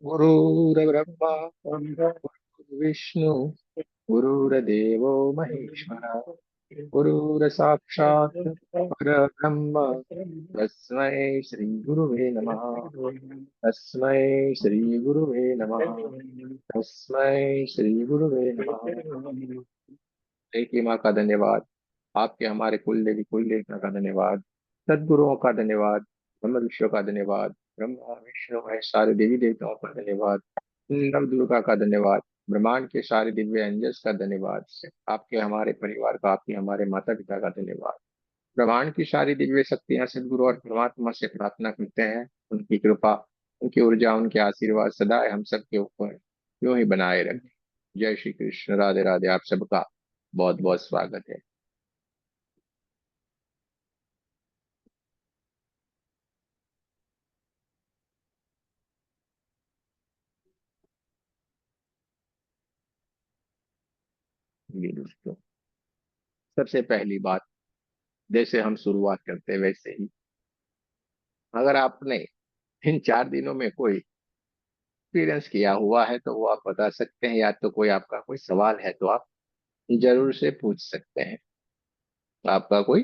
गुरुर्ब्रह्मा गुरुर्विष्णु गुरुर्देवो महेश्वरः गुरुर्साक्षात् परब्रह्म तस्मै श्री गुरुवे नमः। तस्मै श्री गुरुवे नमः। तस्मै श्री गुरुवे नमः। एक माँ का धन्यवाद। आपके हमारे कुल देवी कुल देवता का धन्यवाद। सदगुरुओं का धन्यवाद। ब्रह्म विष्णु का धन्यवाद। ब्रह्मा विष्णु महेश सारे देवी देवताओं का धन्यवाद। नव दुर्गा का धन्यवाद। ब्रह्मांड के सारे दिव्य अंजस का धन्यवाद। आपके हमारे परिवार का आपके हमारे माता पिता का धन्यवाद। ब्रह्मांड की सारी दिव्य शक्तियां सदगुरु और परमात्मा से प्रार्थना करते हैं, उनकी कृपा, उनकी ऊर्जा, उनके आशीर्वाद सदा हम सबके ऊपर यूं ही बनाए रखें। जय श्री कृष्ण। राधे राधे। आप सबका बहुत बहुत स्वागत है। ये दोस्तों, सबसे पहली बात, जैसे हम शुरुआत करते हैं वैसे ही, अगर आपने इन 4 दिनों में कोई एक्सपीरियंस किया हुआ है तो वो आप बता सकते हैं, या तो कोई आपका कोई सवाल है तो आप जरूर से पूछ सकते हैं। आपका कोई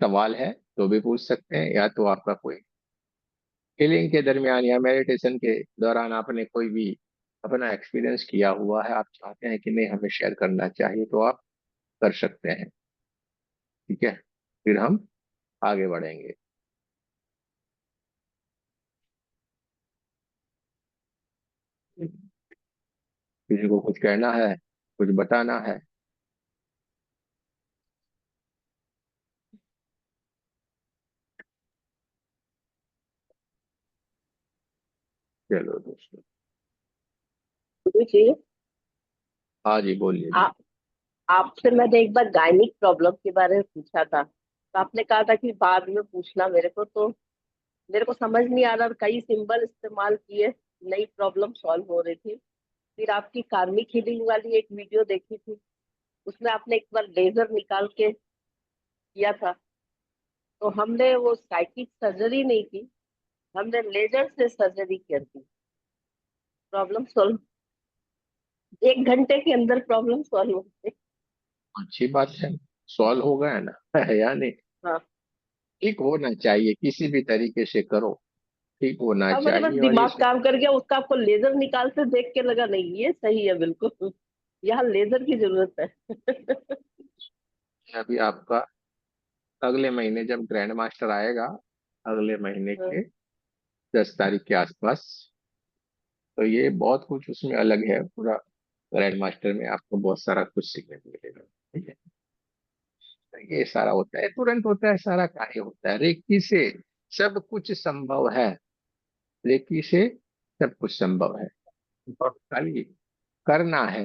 सवाल है तो भी पूछ सकते हैं, या तो आपका कोई हीलिंग के दरमियान या मेडिटेशन के दौरान आपने कोई भी अपना एक्सपीरियंस किया हुआ है, आप चाहते हैं कि नहीं हमें शेयर करना चाहिए, तो आप कर सकते हैं। ठीक है, फिर हम आगे बढ़ेंगे। किसी को कुछ कहना है, कुछ बताना है? चलो दोस्तों। गुरु जी, हाँ जी, बोलिए जी। आ, आपसे मैंने एक बार गायनिक प्रॉब्लम के बारे में पूछा था, तो आपने कहा था कि बाद में पूछना मेरे को। तो मेरे को समझ नहीं आ रहा, कई सिंबल इस्तेमाल किए, नई प्रॉब्लम सॉल्व हो रही थी। फिर आपकी कार्मिक हीलिंग वाली एक वीडियो देखी थी, उसमें आपने एक बार लेजर निकाल के किया था। तो हमने वो साइकिक सर्जरी नहीं की, हमने लेजर से सर्जरी कर दी। प्रॉब्लम सॉल्व, 1 घंटे के अंदर प्रॉब्लम सॉल्व हो गई। अच्छी बात है, सॉल्व हो गया ना या नहीं? हाँ। ठीक होना चाहिए, किसी भी तरीके से करो, ठीक होना अब मेरे बस चाहिए। और ये दिमाग काम कर गया, उसका आपको लेजर निकालते देख के लगा नहीं ये सही है बिल्कुल, यहाँ लेजर की जरूरत है। अभी आपका अगले महीने जब ग्रैंड मास्टर आएगा, अगले महीने हाँ, के 10 तारीख के आसपास, तो ये बहुत कुछ उसमें अलग है पूरा। ग्रैंड मास्टर में आपको बहुत सारा कुछ सीखने को मिलेगा। ठीक है, तो ये सारा होता है, तुरंत होता है, सारा कार्य होता है रेकी से। सब कुछ संभव है, रेकी से सब कुछ संभव है। और खाली करना है,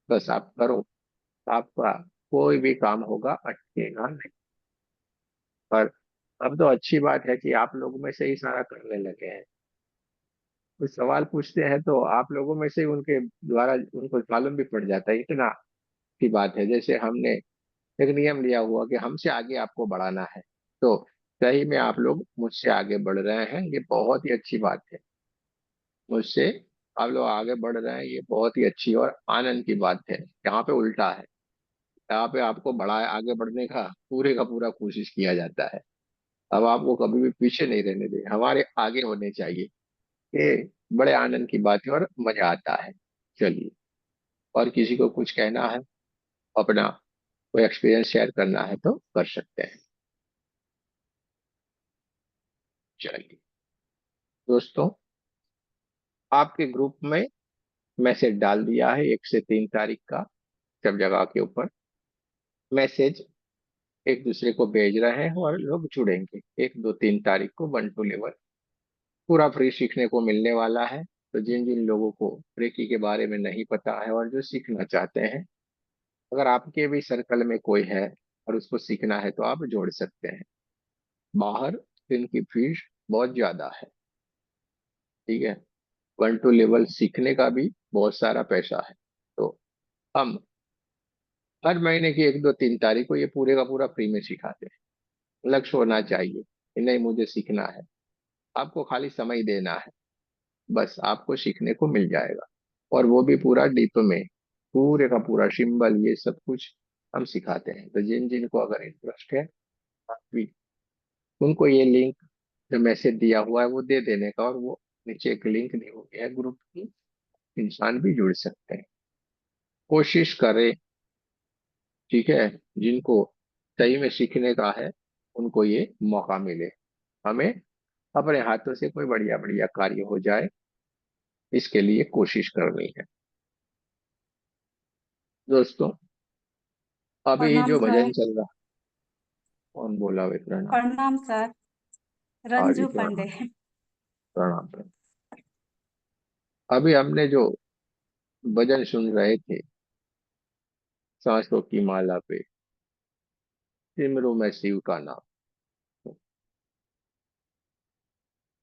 बस आप करो, आपका कोई भी काम होगा, अटकेगा नहीं। पर अब तो अच्छी बात है कि आप लोगों में से ही सारा करने लगे हैं। कुछ सवाल पूछते हैं तो आप लोगों में से ही उनके द्वारा उनको मालूम भी पड़ जाता है, इतना की बात है। जैसे हमने एक नियम लिया हुआ कि हमसे आगे आपको बढ़ाना है, तो सही में आप लोग मुझसे आगे बढ़ रहे हैं, ये बहुत ही अच्छी बात है। मुझसे आप लोग आगे बढ़ रहे हैं, ये बहुत ही अच्छी और आनंद की बात है। यहाँ पे उल्टा है, यहाँ पे आपको बढ़ाए आगे बढ़ने का पूरा कोशिश किया जाता है। अब आपको कभी भी पीछे नहीं रहने दे, हमारे आगे होने चाहिए। ये बड़े आनंद की बात है और मजा आता है। चलिए, और किसी को कुछ कहना है, अपना कोई एक्सपीरियंस शेयर करना है तो कर सकते हैं। चलिए दोस्तों, आपके ग्रुप में मैसेज डाल दिया है 1 से 3 तारीख का। सब जगह के ऊपर मैसेज एक दूसरे को भेज रहे हैं और लोग जुड़ेंगे 1 2 3 तारीख को 1 to 11। पूरा फ्री सीखने को मिलने वाला है। तो जिन जिन लोगों को रेकी के बारे में नहीं पता है और जो सीखना चाहते हैं, अगर आपके भी सर्कल में कोई है और उसको सीखना है तो आप जोड़ सकते हैं। बाहर इनकी फीस बहुत ज्यादा है। ठीक है, 1 to 11 सीखने का भी बहुत सारा पैसा है। तो हम हर महीने की 1 2 3 तारीख को ये पूरे का पूरा फ्री में सिखाते हैं। लक्ष्य होना चाहिए कि नहीं मुझे सीखना है, आपको खाली समय देना है। बस आपको सीखने को मिल जाएगा। और वो भी पूरा डीप में, पूरे का पूरा सिंबल ये सब कुछ हम सिखाते हैं। तो जिन जिन को अगर इंटरेस्ट है, आप भी उनको ये लिंक जो मैसेज दिया हुआ है वो दे देने का, और वो नीचे एक लिंक दी हुई है ग्रुप की, इंसान भी जुड़ सकते हैं। कोशिश करें, ठीक है, जिनको सही में सीखने का है उनको ये मौका मिले। हमें अपने हाथों से कोई बढ़िया बढ़िया कार्य हो जाए, इसके लिए कोशिश करनी है दोस्तों। अभी प्रणाम जो सर। भजन चल रहा, कौन बोला वे? प्रणाम। प्रणाम सर। हाँ जी, रंजू प्रणाम। पांडे। प्रणाम प्रणाम। अभी हमने जो भजन सुन रहे थे, सांसों की माला पे सिमरू में शिव का नाम,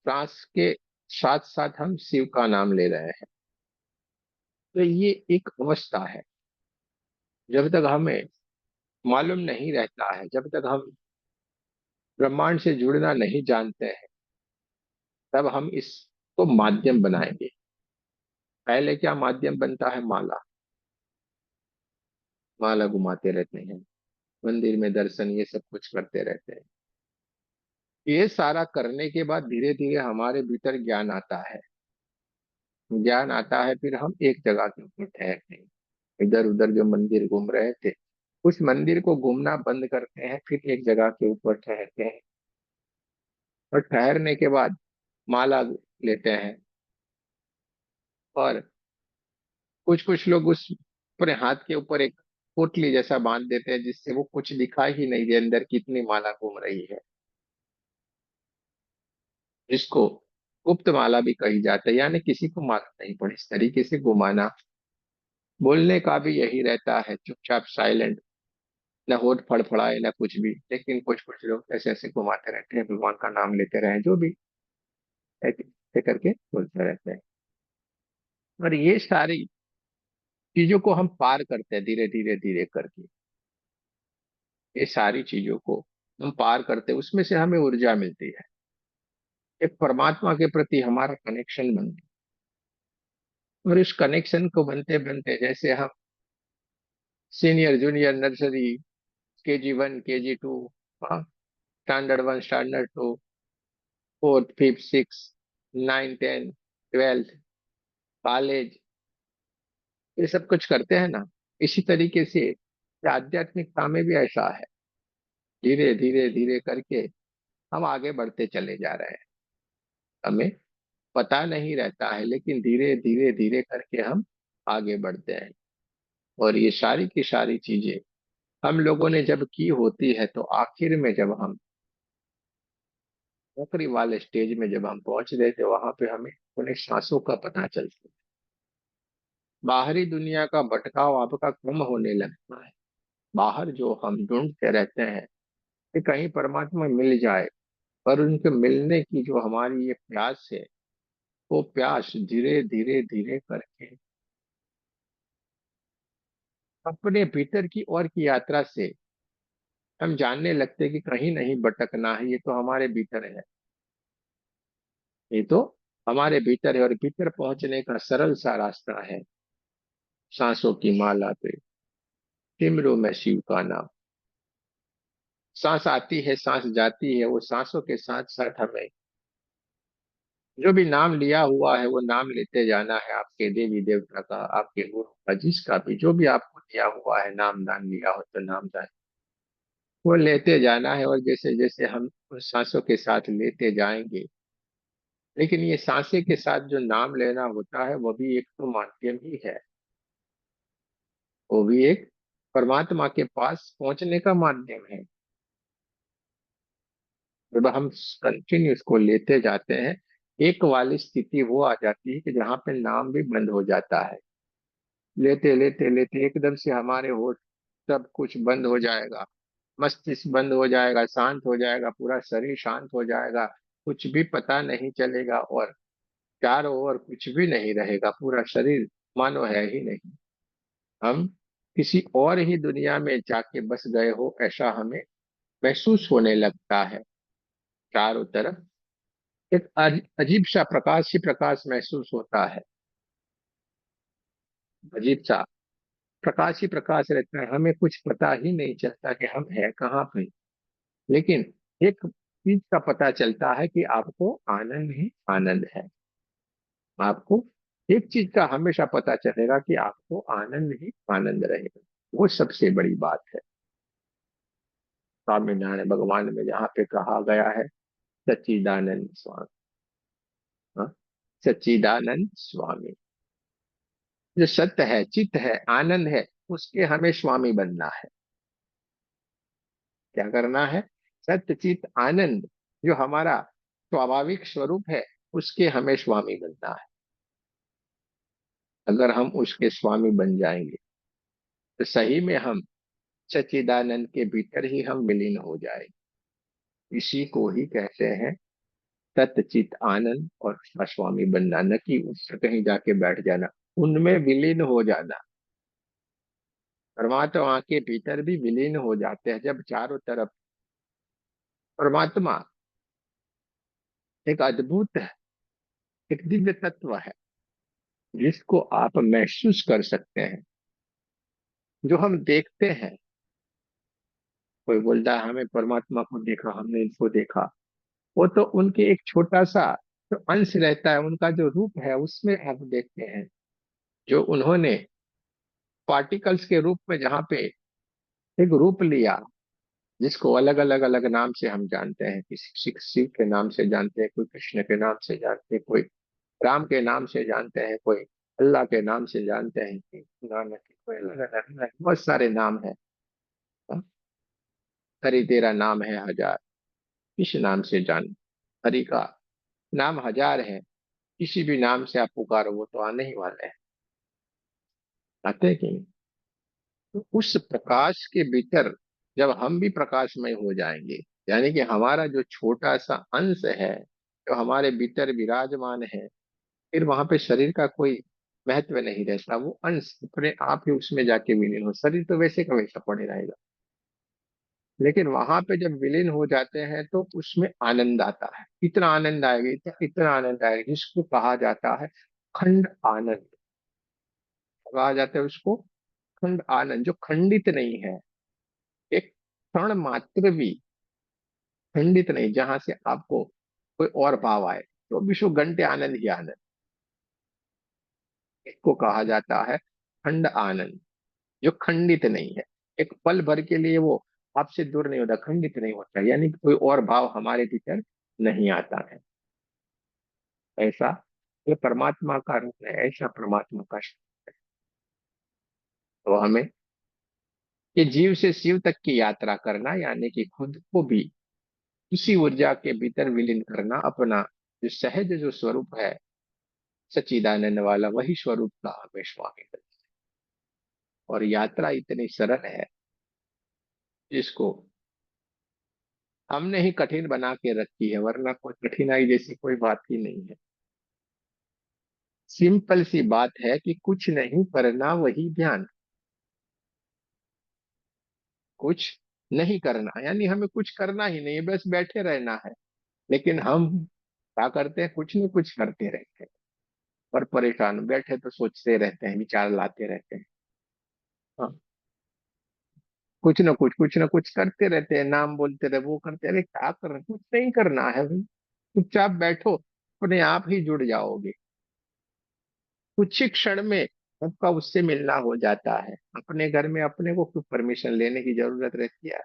सांस के साथ साथ हम शिव का नाम ले रहे हैं। तो ये एक अवस्था है, जब तक हमें मालूम नहीं रहता है, जब तक हम ब्रह्मांड से जुड़ना नहीं जानते हैं, तब हम इसको माध्यम बनाएंगे। पहले क्या माध्यम बनता है? माला। माला घुमाते रहते हैं, मंदिर में दर्शन ये सब कुछ करते रहते हैं। ये सारा करने के बाद धीरे धीरे हमारे भीतर ज्ञान आता है। ज्ञान आता है, फिर हम एक जगह के ऊपर ठहरते हैं। इधर उधर जो मंदिर घूम रहे थे, उस मंदिर को घूमना बंद करते हैं, फिर एक जगह के ऊपर ठहरते हैं। और ठहरने के बाद माला लेते हैं, और कुछ कुछ लोग उस पूरे हाथ के ऊपर एक पोटली जैसा बांध देते हैं, जिससे वो कुछ दिखाई ही नहीं दे अंदर कितनी माला घूम रही है, जिसको गुप्त माला भी कही जाता है। यानी किसी को मालूम नहीं पड़े, इस तरीके से घुमाना। बोलने का भी यही रहता है, चुपचाप साइलेंट, न होठ फड़फड़ाए न कुछ भी, लेकिन कुछ कुछ लोग ऐसे ऐसे घुमाते रहते हैं, भगवान का नाम लेते रहे, जो भी ऐसे करके बोलते रहते हैं। और ये सारी चीजों को हम पार करते हैं धीरे धीरे धीरे करके। ये सारी चीजों को हम पार करते हैं, उसमें से हमें ऊर्जा मिलती है। एक परमात्मा के प्रति हमारा कनेक्शन बनता है। और इस कनेक्शन को बनते बनते, जैसे हम senior junior nursery, KG1 KG2, standard 1 standard 2, fourth fifth six, 9 10 12, college, ये सब कुछ करते हैं ना, इसी तरीके से ये आध्यात्मिकता में भी ऐसा है। धीरे धीरे धीरे करके हम आगे बढ़ते चले जा रहे हैं। हमें पता नहीं रहता है, लेकिन धीरे धीरे धीरे करके हम आगे बढ़ते हैं। और ये सारी की सारी चीजें हम लोगों ने जब की होती है, तो आखिर में जब हम नौकरी वाले स्टेज में जब हम पहुंच रहे थे, वहां पे हमें उन्हें सांसों का पता चलता है। बाहरी दुनिया का भटकाव आपका कम होने लगता है। बाहर जो हम ढूंढते रहते हैं कि कहीं परमात्मा मिल जाए, पर उनके मिलने की जो हमारी ये प्यास है, वो प्यास धीरे धीरे धीरे करके अपने भीतर की ओर की यात्रा से हम जानने लगते हैं कि कहीं नहीं भटकना है, ये तो हमारे भीतर है। ये तो हमारे भीतर है, और भीतर पहुंचने का सरल सा रास्ता है, सांसों की माला पे सिमरो में शिव का नाम। सांस आती है, सांस जाती है, वो सांसों के साथ साथ हमें जो भी नाम लिया हुआ है वो नाम लेते जाना है, आपके देवी देवता का, आपके गुरु का, जिसका भी जो भी आपको दिया हुआ है, नाम दान लिया हो तो नाम दान वो लेते जाना है। और जैसे जैसे हम उस सांसों के साथ लेते जाएंगे, लेकिन ये सांसें के साथ जो नाम लेना होता है, वो भी एक तो माध्यम ही है, वो भी एक परमात्मा के पास पहुंचने का माध्यम है। जब हम कंटिन्यू इसको लेते जाते हैं, एक वाली स्थिति वो आ जाती है कि जहाँ पे नाम भी बंद हो जाता है। लेते लेते लेते एकदम से हमारे होठ, सब कुछ बंद हो जाएगा, मस्तिष्क बंद हो जाएगा, शांत हो जाएगा, पूरा शरीर शांत हो जाएगा, कुछ भी पता नहीं चलेगा, और चारों ओर कुछ भी नहीं रहेगा, पूरा शरीर मानो है ही नहीं। हम किसी और ही दुनिया में जाके बस गए हो, ऐसा हमें महसूस होने लगता है। चारों तरफ एक अजीब सा प्रकाश ही प्रकाश महसूस होता है, अजीब सा प्रकाश ही प्रकाश रहता है, हमें कुछ पता ही नहीं चलता कि हम है कहाँ पे। लेकिन एक चीज का पता चलता है कि आपको आनंद ही आनंद है। आपको एक चीज का हमेशा पता चलेगा कि आपको आनंद ही आनंद रहेगा। वो सबसे बड़ी बात है स्वामीनारायण भगवान में जहाँ पे कहा गया है सच्चिदानंद स्वामी। हाँ? सच्चिदानंद स्वामी, जो सत्य है, चित्त है, आनंद है, उसके हमें स्वामी बनना है। क्या करना है? सत्य चित्त आनंद, जो हमारा स्वाभाविक स्वरूप है, उसके हमें स्वामी बनना है। अगर हम उसके स्वामी बन जाएंगे तो सही में हम सच्चिदानंद के भीतर ही हम विलीन हो जाएंगे। इसी को ही कहते हैं सत्य चित्त आनंद और उसका स्वामी बनना, न कि उससे कहीं जाके बैठ जाना, उनमें विलीन हो जाना। परमात्मा के भीतर भी विलीन हो जाते हैं जब चारों तरफ परमात्मा एक अद्भुत है, एक दिव्य तत्व है जिसको आप महसूस कर सकते हैं, जो हम देखते हैं। कोई बोलता है हमें परमात्मा को देखा, हमने इनको देखा। वो तो उनके एक छोटा सा जो अंश रहता है, उनका जो रूप है उसमें आप देखते हैं। जो उन्होंने पार्टिकल्स के रूप में जहाँ पे एक रूप लिया, जिसको अलग अलग अलग नाम से हम जानते हैं, किसी शिव शिव के नाम से जानते हैं, कोई कृष्ण के नाम से जानते हैं, कोई राम के नाम से जानते हैं, कोई अल्लाह के नाम से जानते हैं, नानक के कोई अलग अलग बहुत सारे नाम है। हाँ? हरि तेरा नाम है हजार, किस नाम से जान, हरि का नाम हजार है, किसी भी नाम से आप पुकारो वो तो आने ही वाले हैं। आते हैं कि नहीं? तो उस प्रकाश के भीतर जब हम भी प्रकाशमय हो जाएंगे, यानी कि हमारा जो छोटा सा अंश है जो हमारे भीतर विराजमान है, फिर वहां पे शरीर का कोई महत्व नहीं रहता। वो अंश अपने आप ही उसमें जाके विलीन हो, शरीर तो वैसे का वैसा पड़े रहेगा। लेकिन वहां पे जब विलीन हो जाते हैं तो उसमें आनंद आता है, इतना आनंद आएगा, इतना इतना आनंद आएगा जिसको कहा जाता है खंड आनंद। कहा जाता है उसको खंड आनंद, जो खंडित नहीं है, एक क्षण मात्र भी खंडित नहीं, जहां से आपको कोई और भाव आए, तो विश्व घंटे आनंद ही आनंद। इसको कहा जाता है खंड आनंद, जो खंडित नहीं है। एक पल भर के लिए वो आपसे दूर नहीं होता, खंडित नहीं होता, यानी कि कोई और भाव हमारे भीतर नहीं आता है। ऐसा ये परमात्मा का रूप है, ऐसा परमात्मा का शब्द है। तो हमें ये जीव से शिव तक की यात्रा करना, यानी कि खुद को भी उसी ऊर्जा के भीतर विलीन करना, अपना जो सहज जो स्वरूप है सच्चिदानंद वाला, वही स्वरूप का हमें स्वामी बनना। और यात्रा इतनी सरल है जिसको हमने ही कठिन बना के रखी है, वरना कोई कठिनाई जैसी कोई बात ही नहीं है। सिंपल सी बात है कि कुछ नहीं करना वही ध्यान। कुछ नहीं करना यानी हमें कुछ करना ही नहीं है, बस बैठे रहना है। लेकिन हम क्या करते हैं? कुछ न कुछ करते रहते हैं और परेशान बैठे तो सोचते रहते हैं, विचार लाते रहते हैं। हाँ, कुछ न कुछ करते रहते हैं, नाम बोलते रहे, वो करते रहे, क्या कर रहे हैं? कुछ नहीं करना है भाई, चुपचाप बैठो, अपने आप ही जुड़ जाओगे। कुछ ही क्षण में आपका उससे मिलना हो जाता है। अपने घर में अपने को क्यों परमिशन लेने की जरूरत रहती है?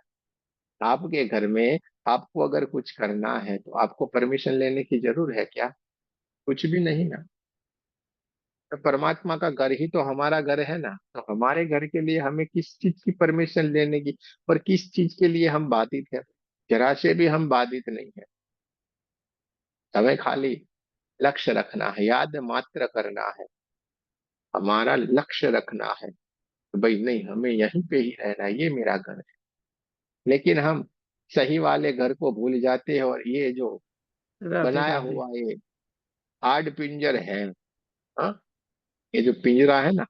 आपके घर में आपको अगर कुछ करना है तो आपको परमिशन लेने की जरूरत है क्या? कुछ भी नहीं ना। तो परमात्मा का घर ही तो हमारा घर है ना, तो हमारे घर के लिए हमें किस चीज की परमिशन लेने की, और किस चीज के लिए हम बाधित है? जरा से भी हम बाधित नहीं है। हमें खाली लक्ष्य रखना है, याद मात्र करना है, हमारा लक्ष्य रखना है तो भाई नहीं, हमें यहीं पे ही रहना है, ये मेरा घर है। लेकिन हम सही वाले घर को भूल जाते हैं, और ये जो राधे बनाया राधे। हुआ ये आड़ पिंजर है, हाँ, ये जो पिंजरा है ना,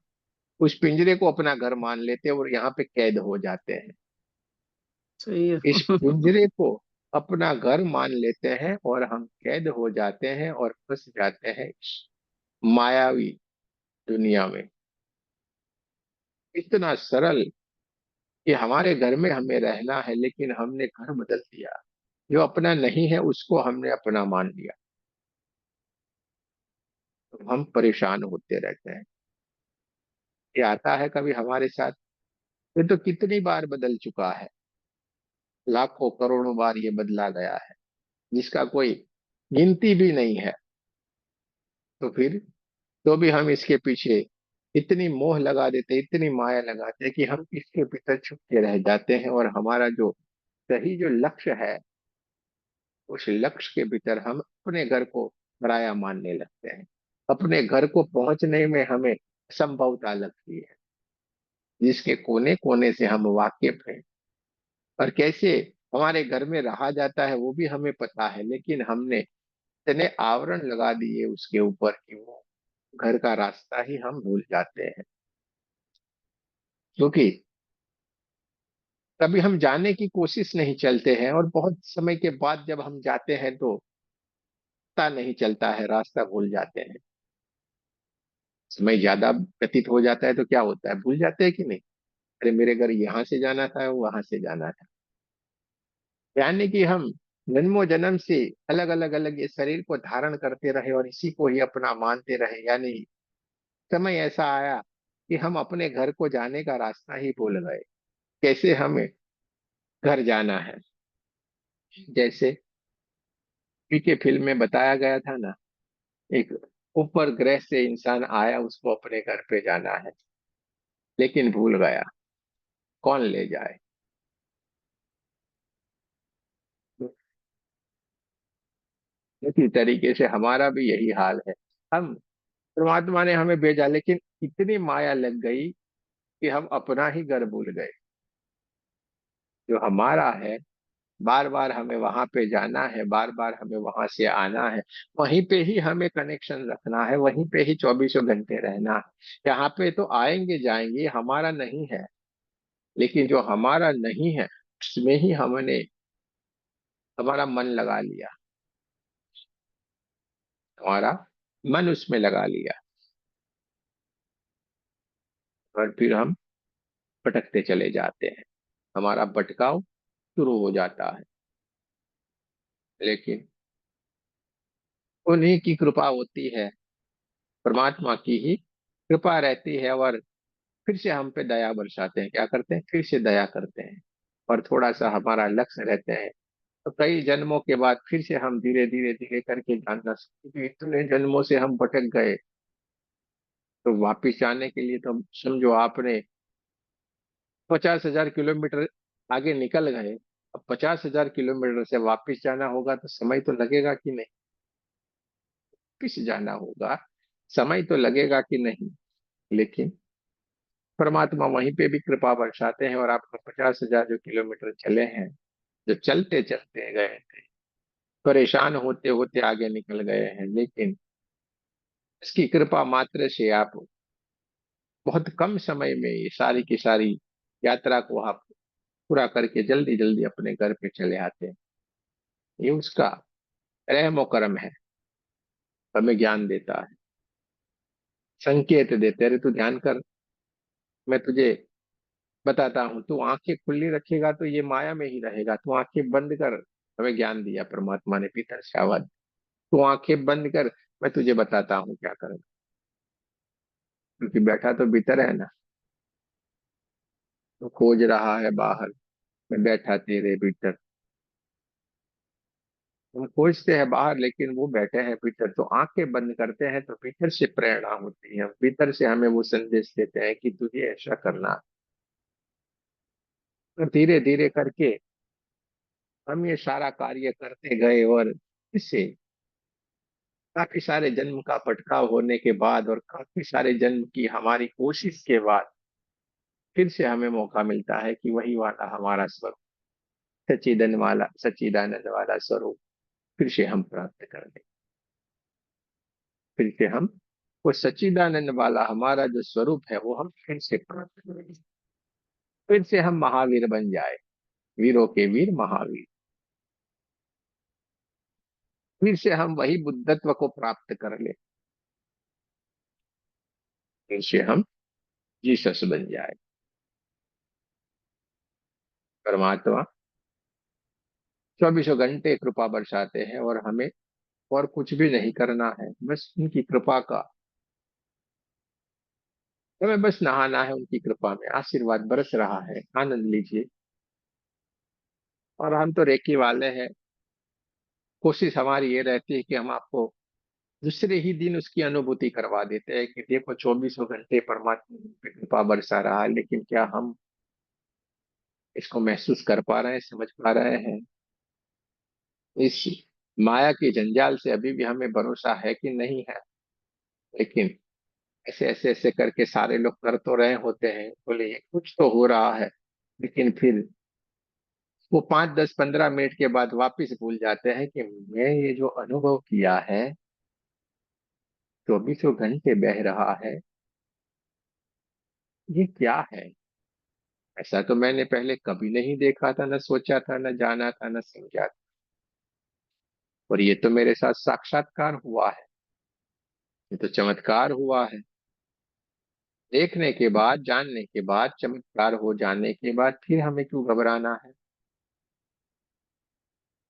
उस पिंजरे को अपना घर मान लेते हैं और यहाँ पे कैद हो जाते हैं। सही है। इस पिंजरे को अपना घर मान लेते हैं और हम कैद हो जाते हैं और फंस जाते हैं इस मायावी दुनिया में। इतना सरल कि हमारे घर में हमें रहना है, लेकिन हमने घर बदल दिया। जो अपना नहीं है उसको हमने अपना मान लिया। तो हम परेशान होते रहते हैं। ये आता है कभी हमारे साथ? ये तो कितनी बार बदल चुका है। लाखों करोड़ों बार ये बदला गया है, जिसका कोई गिनती भी नहीं है। तो फिर तो भी हम इसके पीछे इतनी मोह लगा देते, इतनी माया लगाते हैं कि हम इसके भीतर छुप के रह जाते हैं, और हमारा जो सही जो लक्ष्य है, उस लक्ष्य के भीतर हम अपने घर को पराया मानने लगते हैं। अपने घर को पहुंचने में हमें असंभवता लगती है, जिसके कोने कोने से हम वाकिफ हैं। और कैसे हमारे घर में रहा जाता है वो भी हमें पता है, लेकिन हमने इतने आवरण लगा दिए उसके ऊपर कि वो घर का रास्ता ही हम भूल जाते हैं। क्योंकि कभी हम जाने की कोशिश नहीं चलते हैं, और बहुत समय के बाद जब हम जाते हैं तो पता नहीं चलता है, रास्ता भूल जाते हैं। समय ज्यादा व्यतीत हो जाता है तो क्या होता है, भूल जाते हैं कि नहीं? अरे मेरे घर यहाँ से जाना था, वहां से जाना था। यानी कि हम जन्मों जन्म से अलग अलग अलग ये शरीर को धारण करते रहे और इसी को ही अपना मानते रहे। यानी समय ऐसा आया कि हम अपने घर को जाने का रास्ता ही भूल गए। कैसे हमें घर जाना है, जैसे पीके फिल्म में बताया गया था ना, एक ऊपर ग्रह से इंसान आया, उसको अपने घर पे जाना है, लेकिन भूल गया। कौन ले जाए? इसी तरीके से हमारा भी यही हाल है। हम परमात्मा ने हमें भेजा, लेकिन इतनी माया लग गई कि हम अपना ही घर भूल गए। जो हमारा है, बार बार हमें वहां पे जाना है, बार बार हमें वहां से आना है। वहीं पे ही हमें कनेक्शन रखना है, वहीं पे ही चौबीसों घंटे रहना है। यहाँ पे तो आएंगे जाएंगे, हमारा नहीं है। लेकिन जो हमारा नहीं है उसमें ही हमने हमारा मन लगा लिया, हमारा मन उसमें लगा लिया, और फिर हम भटकते चले जाते हैं। हमारा भटकाव शुरू हो जाता है। लेकिन उन्हीं की कृपा होती है, परमात्मा की ही कृपा रहती है, और फिर से हम पे दया बरसाते हैं। क्या करते हैं? फिर से दया करते हैं, और थोड़ा सा हमारा लक्ष्य रहते हैं। तो कई जन्मों के बाद फिर से हम धीरे धीरे धीरे करके जानना सीखते हैं कि इतने जन्मों से हम भटक गए। तो वापिस आने के लिए तो समझो आपने 50,000 किलोमीटर आगे निकल गए। अब 50,000 किलोमीटर से वापिस जाना होगा तो समय तो लगेगा कि नहीं? वापिस जाना होगा, समय तो लगेगा कि नहीं? लेकिन परमात्मा वहीं पे भी कृपा बरसाते हैं, और आपका 50,000 जो किलोमीटर चले हैं, जो चलते चलते गए थे, परेशान होते होते आगे निकल गए हैं, लेकिन इसकी कृपा मात्र से आप बहुत कम समय में ये सारी की सारी यात्रा को आप पूरा करके जल्दी जल्दी अपने घर पे चले आते हैं। ये उसका रहम और करम है। हमें ज्ञान देता है, संकेत देते, अरे तू ध्यान कर, मैं तुझे बताता हूँ। तू आंखें खुली रखेगा तो ये माया में ही रहेगा, तू आंखें बंद कर। हमें ज्ञान दिया परमात्मा ने भीतर से आवाज, तू आंखें बंद कर, मैं तुझे बताता हूँ क्या करना। क्योंकि बैठा तो भीतर है ना, तो खोज रहा है बाहर, मैं बैठा तेरे भीतर। हम खोजते हैं बाहर, लेकिन वो बैठे हैं भीतर। तो आंखें बंद करते हैं तो भीतर से प्रेरणा होती है, भीतर से हमें वो संदेश देते हैं कि तुझे ऐसा करना। तो धीरे धीरे करके हम ये सारा कार्य करते गए, और इससे काफी सारे जन्म का भटकाव होने के बाद, और काफी सारे जन्म की हमारी कोशिश के बाद, फिर से हमें मौका मिलता है कि वही वाला हमारा स्वरूप, सच्चिदानंद वाला स्वरूप फिर से हम प्राप्त कर लें। फिर से हम वो सच्चिदानंद वाला हमारा जो स्वरूप है वो हम फिर से प्राप्त करें। फिर से हम महावीर बन जाए, वीरों के वीर महावीर। फिर से हम वही बुद्धत्व को प्राप्त कर ले, फिर से हम जीसस बन जाए। परमात्मा 24 घंटे कृपा बरसाते हैं और हमें और कुछ भी नहीं करना है, बस उनकी कृपा का, हमें बस नहाना है उनकी कृपा में। आशीर्वाद बरस रहा है, आनंद लीजिए। और हम तो रेकी वाले हैं, कोशिश हमारी ये रहती है कि हम आपको दूसरे ही दिन उसकी अनुभूति करवा देते हैं कि देखो 24 घंटे परमात्मा पे कृपा बरसा रहा है, लेकिन क्या हम इसको महसूस कर पा रहे हैं, समझ पा रहे हैं? इस माया के जंजाल से अभी भी हमें भरोसा है कि नहीं है? लेकिन ऐसे ऐसे ऐसे करके सारे लोग कर तो रहे होते हैं, बोले ये कुछ तो हो रहा है, लेकिन फिर वो 5, 10, 15 मिनट के बाद वापिस भूल जाते हैं कि मैं ये जो अनुभव किया है, 24 घंटे बह रहा है, ये क्या है? ऐसा तो मैंने पहले कभी नहीं देखा था, न सोचा था, न जाना था, न समझा था। और ये तो मेरे साथ साक्षात्कार हुआ है, ये तो चमत्कार हुआ है। देखने के बाद, जानने के बाद, चमत्कार हो जाने के बाद फिर हमें क्यों घबराना है?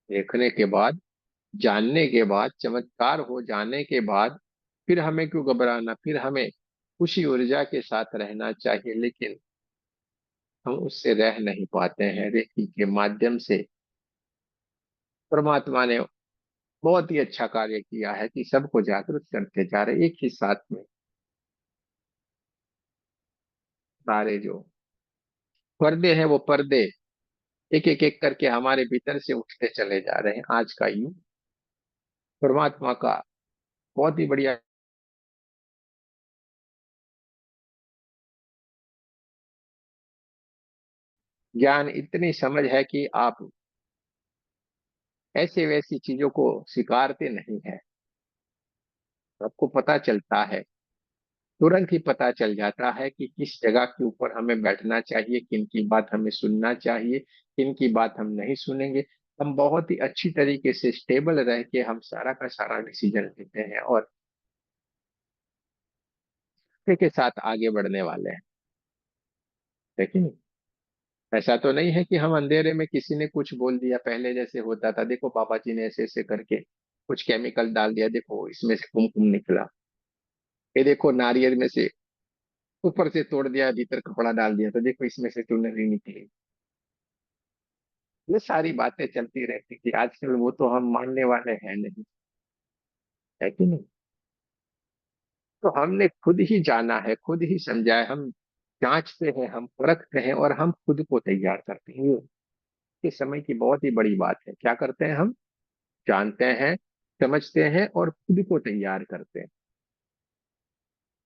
देखने के बाद, जानने के बाद, चमत्कार हो जाने के बाद फिर हमें क्यों घबराना? फिर हमें उसी ऊर्जा के साथ रहना चाहिए, लेकिन हम उससे रह नहीं पाते हैं। रेकी के माध्यम से परमात्मा ने बहुत ही अच्छा कार्य किया है कि सबको जागृत करते जा रहे एक ही साथ में। सारे जो पर्दे हैं वो पर्दे एक एक एक करके हमारे भीतर से उठते चले जा रहे हैं। आज का युग परमात्मा का बहुत ही बढ़िया ज्ञान, इतनी समझ है कि आप ऐसे वैसी चीजों को स्वीकारते नहीं है। आपको पता चलता है, तुरंत ही पता चल जाता है कि किस जगह के ऊपर हमें बैठना चाहिए, किन की बात हमें सुनना चाहिए, किन की बात हम नहीं सुनेंगे। हम बहुत ही अच्छी तरीके से स्टेबल रह के हम सारा का सारा डिसीजन लेते हैं और के साथ आगे बढ़ने वाले हैं। लेकिन ऐसा तो नहीं है कि हम अंधेरे में किसी ने कुछ बोल दिया, पहले जैसे होता था, देखो बाबा जी ने ऐसे ऐसे करके कुछ केमिकल डाल दिया, देखो इसमें से कुमकुम निकला, ये देखो नारियल में से ऊपर से तोड़ दिया, भीतर कपड़ा डाल दिया, तो देखो इसमें से चुनरी निकली। ये सारी बातें चलती रहती थी, आजकल वो तो हम मानने वाले हैं नहीं, है कि नहीं? तो हमने खुद ही जाना है, खुद ही समझा है, हम जांचते हैं, हम परखते हैं और हम खुद को तैयार करते हैं। ये इस समय की बहुत ही बड़ी बात है। क्या करते हैं हम? जानते हैं, समझते हैं और खुद को तैयार करते हैं।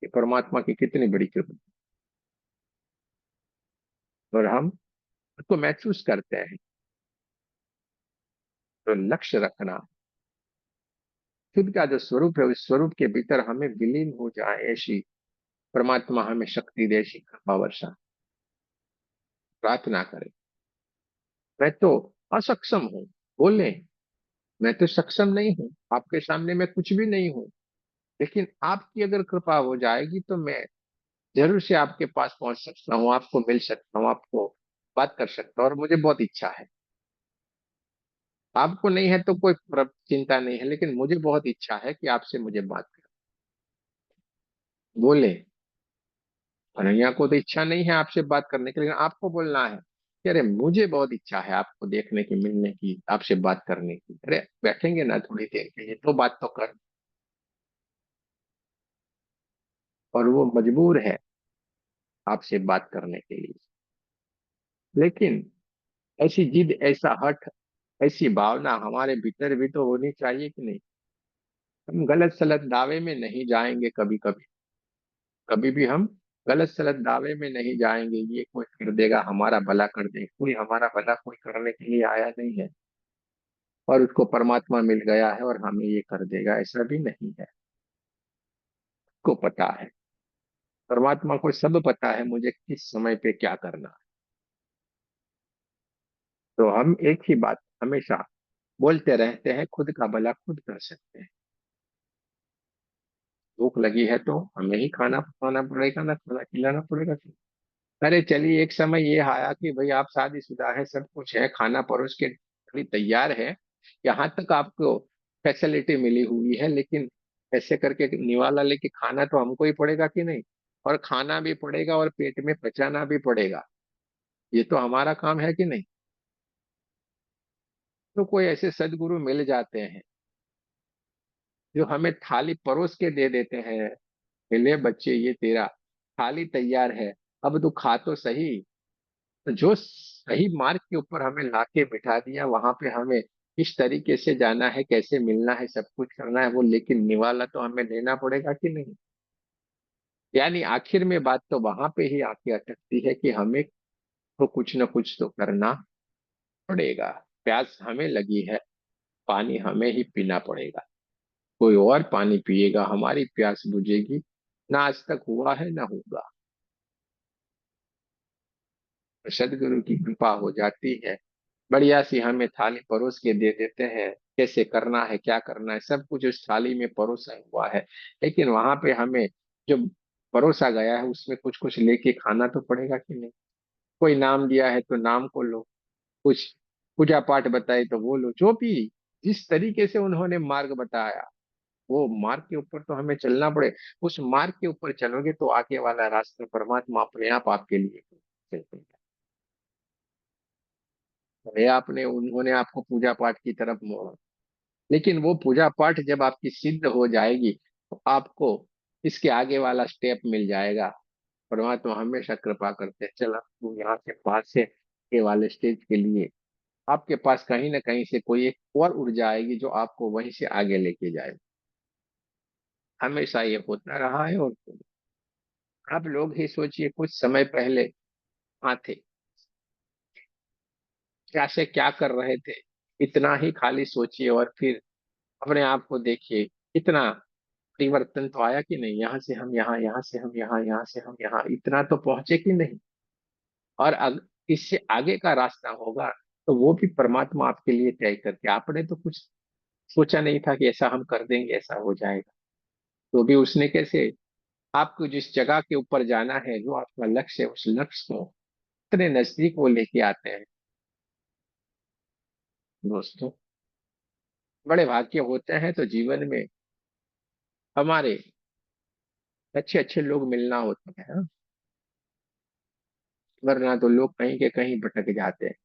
ये परमात्मा की कितनी बड़ी कृपा। और हम उसको महसूस करते हैं। तो लक्ष्य रखना, खुद का जो स्वरूप है उस स्वरूप के भीतर हमें विलीन हो जाए, ऐसी परमात्मा हमें शक्ति दे, ऐसी कृपा वर्षा। प्रार्थना करें। मैं तो असक्षम हूँ, बोले, मैं तो सक्षम नहीं हूँ, आपके सामने मैं कुछ भी नहीं हूँ, लेकिन आपकी अगर कृपा हो जाएगी तो मैं जरूर से आपके पास पहुंच सकता हूँ, आपको मिल सकता हूँ, आपको बात कर सकता हूँ, और मुझे बहुत इच्छा है। आपको नहीं है तो कोई चिंता नहीं है, लेकिन मुझे बहुत इच्छा है कि आपसे मुझे बात कर। बोले, कन्हैया को तो इच्छा नहीं है आपसे बात करने की, लेकिन आपको बोलना है कि अरे मुझे बहुत इच्छा है आपको देखने की, मिलने की, आपसे बात करने की। अरे बैठेंगे ना थोड़ी देर के लिए, तो बात तो कर। और वो मजबूर है आपसे बात करने के लिए। लेकिन ऐसी जिद, ऐसा हठ, ऐसी भावना हमारे भीतर भी तो होनी चाहिए कि नहीं? हम गलत सलत दावे में नहीं जाएंगे कभी कभी, कभी भी हम गलत सलत दावे में नहीं जाएंगे, ये कोई कर देगा हमारा भला कर देगा। कोई हमारा भला कोई करने के लिए आया नहीं है और उसको परमात्मा मिल गया है और हमें ये कर देगा, ऐसा भी नहीं है। को पता है, परमात्मा को सब पता है मुझे किस समय पे क्या करना है। तो हम एक ही बात हमेशा बोलते रहते हैं खुद का भला खुद कर सकते हैं। भूख लगी है तो हमें ही खाना खाना पड़ेगा ना, खाना खिलाना पड़ेगा। अरे चलिए, एक समय ये आया कि भाई आप शादीशुदा है, सब कुछ है, खाना परोस के भी तैयार है, यहाँ तक आपको फैसिलिटी मिली हुई है, लेकिन ऐसे करके निवाला लेके खाना तो हमको ही पड़ेगा कि नहीं? और खाना भी पड़ेगा और पेट में पचाना भी पड़ेगा। ये तो हमारा काम है कि नहीं? तो कोई ऐसे सदगुरु मिल जाते हैं जो हमें थाली परोस के दे देते हैं, मिले बच्चे ये तेरा थाली तैयार है, अब तू खा तो सही। तो जो सही मार्ग के ऊपर हमें लाके बिठा दिया, वहां पे हमें किस तरीके से जाना है, कैसे मिलना है, सब कुछ करना है वो, लेकिन निवाला तो हमें लेना पड़ेगा कि नहीं? यानी आखिर में बात तो वहां पे ही आके अटकती है कि हमें तो कुछ न कुछ तो करना पड़ेगा। प्यास हमें लगी है, पानी हमें ही पीना पड़ेगा। कोई और पानी पिएगा, हमारी प्यास बुझेगी ना, आज तक हुआ है ना होगा। सदगुरु की कृपा हो जाती है, बढ़िया सी हमें थाली परोस के दे देते हैं, कैसे करना है क्या करना है सब कुछ उस थाली में परोसा हुआ है। लेकिन वहां पे हमें जो परोसा गया है उसमें कुछ कुछ लेके खाना तो पड़ेगा कि नहीं? कोई नाम दिया है तो नाम को लो, कुछ पूजा पाठ बताए तो वो लो, जो भी जिस तरीके से उन्होंने मार्ग बताया, वो मार्ग के ऊपर तो हमें चलना पड़े। उस मार्ग के ऊपर चलोगे तो आगे वाला रास्ता परमात्मा अपने आप आपके लिए चलते हैं। भले आपने उन्होंने आपको पूजा पाठ की तरफ मोड़ा, लेकिन वो पूजा पाठ जब आपकी सिद्ध हो जाएगी तो आपको इसके आगे वाला स्टेप मिल जाएगा। परमात्मा हमेशा कृपा करते हैं, चला तू यहाँ से पास से के वाले स्टेज के लिए, आपके पास कहीं ना कहीं से कोई एक और ऊर्जा आएगी जो आपको वहीं से आगे लेके जाएगी। हमेशा ये होता रहा है। और आप लोग ही सोचिए, कुछ समय पहले कहाँ थे, क्या से क्या कर रहे थे, इतना ही खाली सोचिए और फिर अपने आप को देखिए, इतना परिवर्तन तो आया कि नहीं? यहाँ से हम यहाँ, यहाँ से हम यहाँ, यहाँ से हम यहाँ, इतना तो पहुंचे कि नहीं? और इससे आगे का रास्ता होगा तो वो भी परमात्मा आपके लिए तय करके, आपने तो कुछ सोचा नहीं था कि ऐसा हम कर देंगे, ऐसा हो जाएगा। तो भी उसने कैसे आपको जिस जगह के ऊपर जाना है, जो आपका लक्ष्य है, उस लक्ष्य को इतने नजदीक वो लेके आते हैं। दोस्तों, बड़े भाग्य होते हैं तो जीवन में हमारे अच्छे अच्छे लोग मिलना होते हैं, हाँ? वरना तो लोग कहीं के कहीं भटक जाते हैं।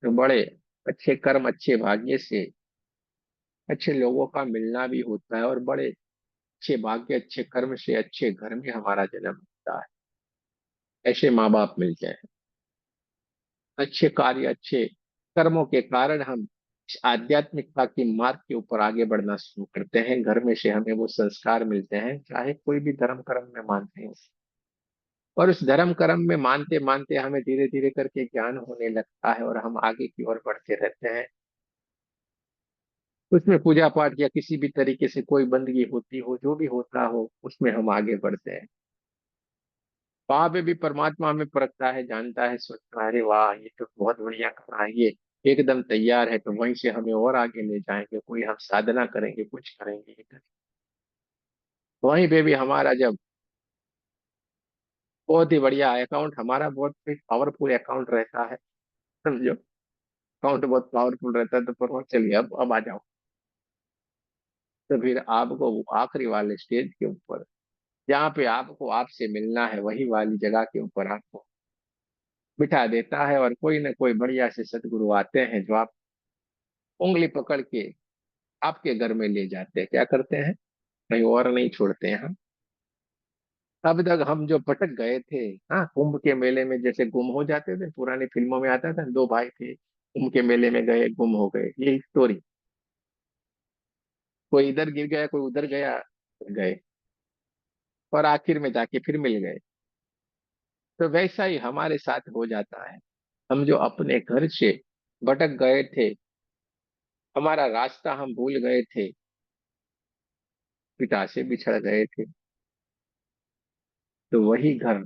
तो बड़े अच्छे कर्म, अच्छे भाग्य से अच्छे लोगों का मिलना भी होता है, और बड़े अच्छे भाग्य, अच्छे कर्म से अच्छे घर में हमारा जन्म होता है। ऐसे माँ बाप मिलते हैं, अच्छे कार्य, अच्छे कर्मों के कारण हम इस आध्यात्मिकता के मार्ग के ऊपर आगे बढ़ना शुरू करते हैं। घर में से हमें वो संस्कार मिलते हैं, चाहे कोई भी धर्म कर्म में मानते हैं। और उस धर्म कर्म में मानते मानते हमें धीरे धीरे करके ज्ञान होने लगता है, और हम आगे की ओर बढ़ते रहते हैं। उसमें पूजा पाठ या किसी भी तरीके से कोई बंदगी होती हो, जो भी होता हो, उसमें हम आगे बढ़ते हैं। वहां पे भी परमात्मा हमें परखता है, जानता है, सोचता है अरे वाह ये तो बहुत बढ़िया कर रहा है, ये एकदम तैयार है, तो वहीं से हमें और आगे ले जाएंगे, कोई हम साधना करेंगे, कुछ करेंगे, ये करेंगे। वहीं पे भी हमारा जब बहुत ही बढ़िया अकाउंट, हमारा बहुत पावरफुल अकाउंट रहता है, समझो, अकाउंट बहुत पावरफुल रहता है, तो परमात्मा चलिए अब आ जाओ। तो फिर आपको वो आखिरी वाले स्टेज के ऊपर, जहाँ पे आपको आपसे मिलना है, वही वाली जगह के ऊपर आपको बिठा देता है, और कोई ना कोई बढ़िया से सदगुरु आते हैं जो आप उंगली पकड़ के आपके घर में ले जाते हैं। क्या करते हैं? कहीं और नहीं छोड़ते हैं, हाँ। अब तक हम जो भटक गए थे, हाँ, कुंभ के मेले में जैसे गुम हो जाते थे, पुरानी फिल्मों में आता था, दो भाई थे कुंभ के मेले में गए, गुम हो गए, ये स्टोरी। कोई इधर गिर गया, कोई उधर गया, गए, और आखिर में जाके फिर मिल गए। तो वैसा ही हमारे साथ हो जाता है। हम जो अपने घर से भटक गए थे, हमारा रास्ता हम भूल गए थे, पिता से बिछड़ गए थे, तो वही घर,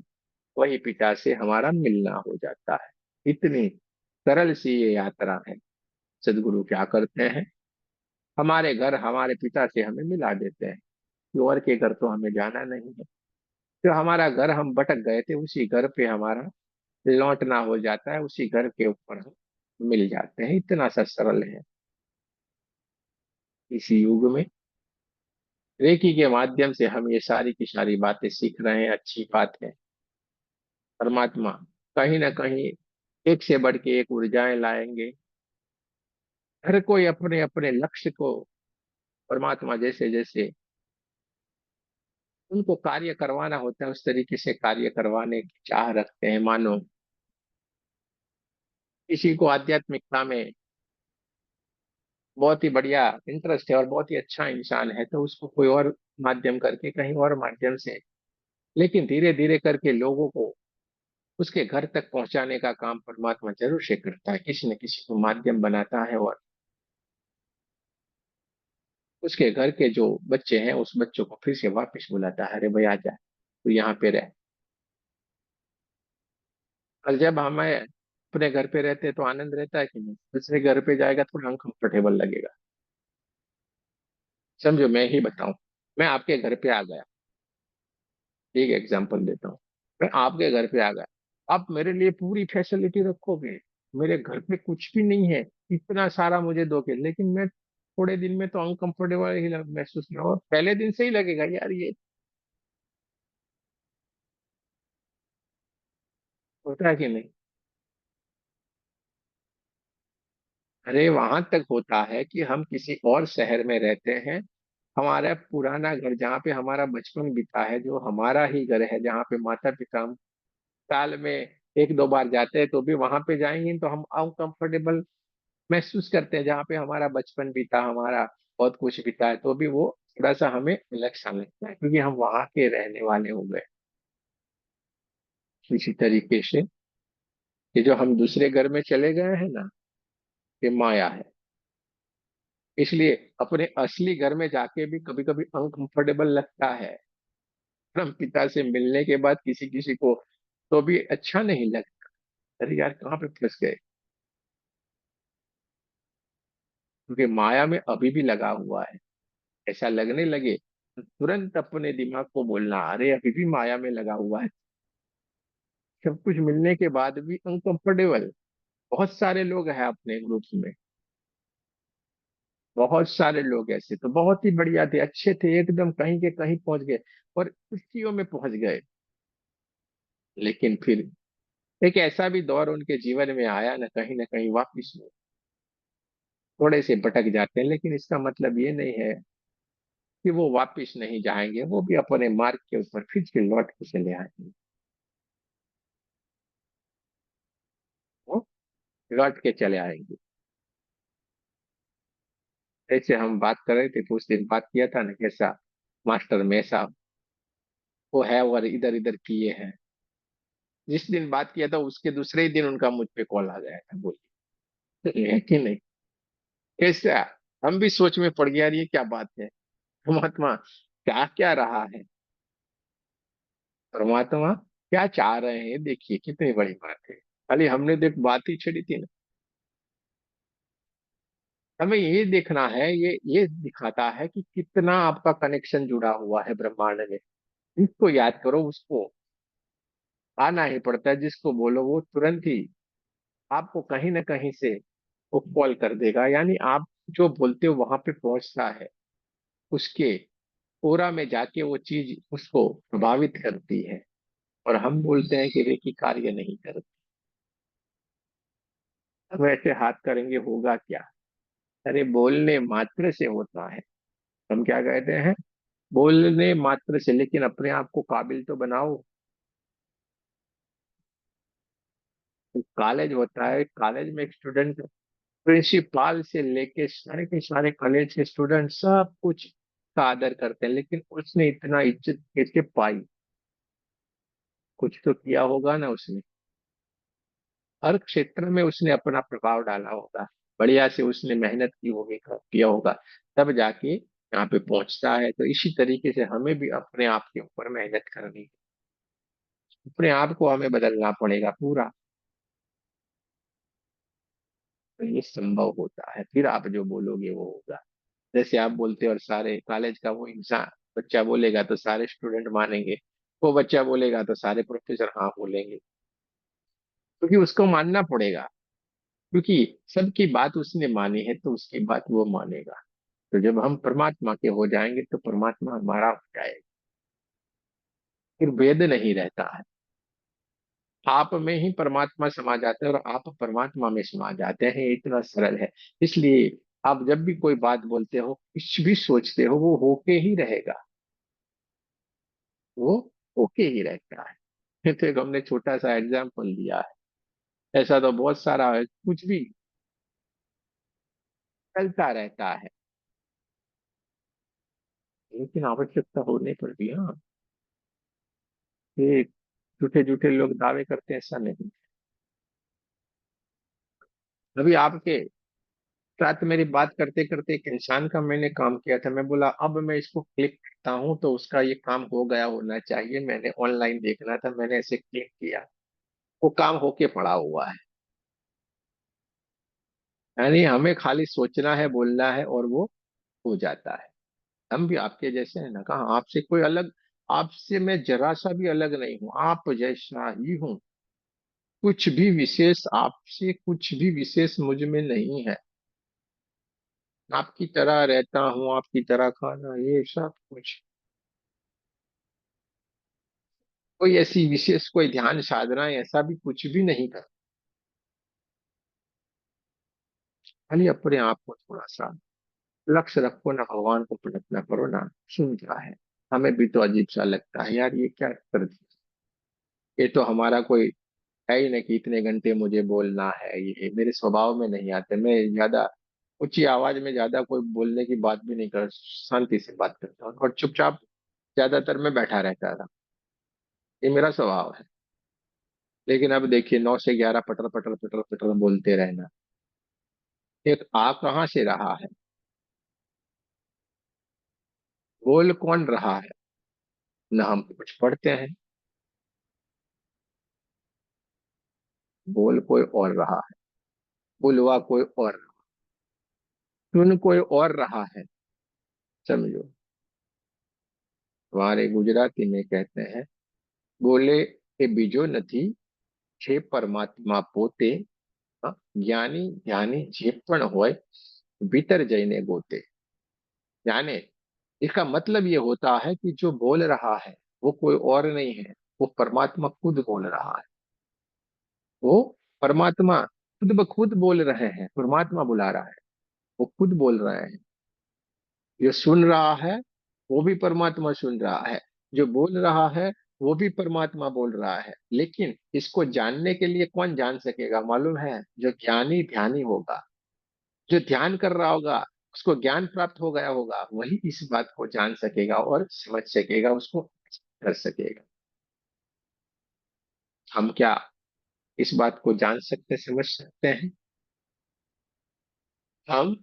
वही पिता से हमारा मिलना हो जाता है। इतनी सरल सी ये यात्रा है। सदगुरु क्या करते हैं, हमारे घर हमारे पिता से हमें मिला देते हैं कि और के घर तो हमें जाना नहीं है। जो हमारा घर हम भटक गए थे उसी घर पे हमारा लौटना हो जाता है, उसी घर के ऊपर हम मिल जाते हैं। इतना सा सरल है। इसी युग में रेकी के माध्यम से हम ये सारी की सारी बातें सीख रहे हैं। अच्छी बात है। परमात्मा कहीं ना कहीं एक से बढ़ के एक ऊर्जाएं लाएंगे। हर कोई अपने अपने लक्ष्य को परमात्मा जैसे जैसे उनको कार्य करवाना होता है उस तरीके से कार्य करवाने की चाह रखते हैं। मानो किसी को आध्यात्मिकता में बहुत ही बढ़िया इंटरेस्ट है और बहुत ही अच्छा इंसान है, तो उसको कोई और माध्यम करके कहीं और माध्यम से, लेकिन धीरे धीरे करके लोगों को उसके घर तक पहुंचाने का काम परमात्मा जरूर से करता है। किसी न किसी को माध्यम बनाता है और उसके घर के जो बच्चे हैं उस बच्चों को फिर से वापस बुलाता है, अरे भाई आ जा, तू यहाँ पे रह। और जब हमें अपने घर पे रहते हैं तो आनंद रहता है कि नहीं, दूसरे घर पे जाएगा थोड़ा अनकंफर्टेबल लगेगा। समझो मैं ही बताऊं, मैं आपके घर पे आ गया, एक एग्जांपल देता हूँ। मैं आपके घर पे आ गया, आप मेरे लिए पूरी फैसिलिटी रखोगे, मेरे घर पे कुछ भी नहीं है, इतना सारा मुझे दोगे, लेकिन मैं थोड़े दिन में तो अनकंफर्टेबल ही महसूस ना हो, पहले दिन से ही लगेगा यार ये होता है कि नहीं। अरे वहां तक होता है कि हम किसी और शहर में रहते हैं, हमारा पुराना घर जहाँ पे हमारा बचपन बीता है, जो हमारा ही घर है, जहाँ पे माता पिता हम साल में एक दो बार जाते हैं, तो भी वहां पे जाएंगे तो हम अनकंफर्टेबल महसूस करते हैं। जहाँ पे हमारा बचपन बीता, हमारा बहुत कुछ बीता है, तो भी वो थोड़ा सा हमें अलग सा लगता है क्योंकि हम वहां के रहने वाले हो गए। इसी तरीके से ये जो हम दूसरे घर में चले गए हैं ना, ये माया है। इसलिए अपने असली घर में जाके भी कभी कभी अनकंफर्टेबल लगता है। परम पिता से मिलने के बाद किसी किसी को तो भी अच्छा नहीं लगता, अरे यार कहाँ पे फंस गए, क्योंकि माया में अभी भी लगा हुआ है। ऐसा लगने लगे तो तुरंत अपने दिमाग को बोलना, अरे अभी भी माया में लगा हुआ है। सब कुछ मिलने के बाद भी अनकंफर्टेबल। बहुत सारे लोग हैं अपने ग्रुप में, बहुत सारे लोग ऐसे तो बहुत ही बढ़िया थे, अच्छे थे एकदम, कहीं के कहीं पहुंच गए और खुशियों में पहुंच गए। लेकिन फिर एक ऐसा भी दौर उनके जीवन में आया ना कहीं वापिस वो थोड़े से भटक जाते हैं, लेकिन इसका मतलब ये नहीं है कि वो वापिस नहीं जाएंगे, वो भी अपने मार्ग के ऊपर फिर से लौट के चले आएंगे। वो लौट के चले आएंगे। ऐसे हम बात कर रहे थे तो उस दिन बात किया था ना, कैसा मास्टर में साहब वो है और इधर इधर किए हैं। जिस दिन बात किया था उसके दूसरे ही दिन उनका मुझ पे कॉल आ गया था, बोलिए है कि नहीं। कैसा हम भी सोच में पड़ गया, यार ये क्या बात है, परमात्मा क्या क्या रहा है, परमात्मा क्या चाह रहे हैं, देखिए कितनी बड़ी बात है। खाली हमने देख बात ही छड़ी थी ना, हमें ये देखना है, ये दिखाता है कि कितना आपका कनेक्शन जुड़ा हुआ है ब्रह्मांड में। इसको याद करो, उसको आना ही पड़ता है, जिसको बोलो वो तुरंत ही आपको कहीं ना कहीं से वो कॉल कर देगा, यानी आप जो बोलते हो वहां पे पहुंचता है, उसके ओरा में जाके वो चीज उसको प्रभावित करती है। और हम बोलते हैं कि रेकी कार्य नहीं करती। अब ऐसे हाथ करेंगे होगा क्या, अरे बोलने मात्र से होता है। हम क्या कहते हैं, बोलने मात्र से, लेकिन अपने आप को काबिल तो बनाओ। कॉलेज होता है, कॉलेज में एक स्टूडेंट प्रिंसिपाल से लेके सारे के सारे कॉलेज के स्टूडेंट सब कुछ का आदर करते हैं, लेकिन उसने इतना इज्जत कैसे पाई, कुछ तो किया होगा ना उसने। हर क्षेत्र में उसने अपना प्रभाव डाला होगा, बढ़िया से उसने मेहनत की होगी, किया होगा, तब जाके यहाँ पे पहुंचता है। तो इसी तरीके से हमें भी अपने आप के ऊपर मेहनत करनी है, अपने आप को हमें बदलना पड़ेगा पूरा। तो ये संभव होता है, फिर आप जो बोलोगे वो होगा। जैसे आप बोलते हो और सारे कॉलेज का वो इंसान बच्चा बोलेगा तो सारे स्टूडेंट मानेंगे, वो बच्चा बोलेगा तो सारे प्रोफेसर हाँ बोलेंगे, क्योंकि उसको मानना पड़ेगा। क्योंकि सबकी बात उसने मानी है तो उसकी बात वो मानेगा। तो जब हम परमात्मा के हो जाएंगे तो परमात्मा हमारा हो जाएगा, फिर भेद नहीं रहता है। आप में ही परमात्मा समा जाते हैं और आप परमात्मा में समा जाते हैं, इतना सरल है। इसलिए आप जब भी कोई बात बोलते हो, कुछ भी सोचते हो, वो होके ही रहेगा, वो होके ही रहता है। तो एक हमने छोटा सा एग्जाम्पल दिया है, ऐसा तो बहुत सारा है, कुछ भी चलता रहता है, लेकिन आवश्यकता होने पर भी हाँ, ये झूठे झूठे लोग दावे करते हैं, ऐसा नहीं। अभी आपके साथ मेरी बात करते करते एक इंसान का मैंने काम किया था, मैं बोला अब मैं इसको क्लिक करता हूँ तो उसका ये काम हो गया होना चाहिए, मैंने ऑनलाइन देखना था, मैंने ऐसे क्लिक किया, वो काम होके पड़ा हुआ है। यानी हमें खाली सोचना है, बोलना है और वो हो जाता है। हम भी आपके जैसे हैं ना, कहा आपसे कोई अलग, आपसे मैं जरा सा भी अलग नहीं हूँ, आप जैसा ही हूँ। कुछ भी विशेष आपसे, कुछ भी विशेष मुझ में नहीं है। आपकी तरह रहता हूँ, आपकी तरह खाना, ये सब कुछ, कोई ऐसी विशेष कोई ध्यान साधना ऐसा भी कुछ भी नहीं कर। खाली अपने आप को थोड़ा सा लक्ष्य रखो ना, भगवान को प्रार्थना करो ना, सुन क्या है। हमें भी तो अजीब सा लगता है यार, ये क्या कर दिया, ये तो हमारा कोई है ही नहीं कि इतने घंटे मुझे बोलना है, ये मेरे स्वभाव में नहीं आते। मैं ज्यादा ऊंची आवाज में ज्यादा कोई बोलने की बात भी नहीं कर, शांति से बात करता हूँ और चुपचाप ज्यादातर मैं बैठा रहता था, ये मेरा स्वभाव है। लेकिन अब देखिए 9 से 11 पटर पटर पटर पटर बोलते रहना, एक आ कहाँ से रहा है, बोल कौन रहा है, न हम कुछ पढ़ते हैं, बोल कोई और रहा है, बुलवा कोई और, सुन कोई और रहा है। समझो, हमारे गुजराती में कहते हैं, बोले એ બીજો નથી, છે પરમાત્મા પોતે, જ્ઞાની જ્ઞાની જે પણ હોય ભીतर જઈને ગોતે। यानी इसका मतलब ये होता है कि जो बोल रहा है वो कोई और नहीं है, वो परमात्मा खुद बोल रहा है। वो परमात्मा खुद ब खुद बोल रहे हैं, परमात्मा बुला रहा है, वो खुद बोल रहे हैं। जो सुन रहा है वो भी परमात्मा सुन रहा है, जो बोल रहा है वो भी परमात्मा बोल रहा है। लेकिन इसको जानने के लिए कौन जान सकेगा मालूम है? जो ज्ञानी ध्यानी होगा, जो ध्यान कर रहा होगा, उसको ज्ञान प्राप्त हो गया होगा, वही इस बात को जान सकेगा और समझ सकेगा, उसको कर सकेगा। हम क्या इस बात को जान सकते समझ सकते हैं? हम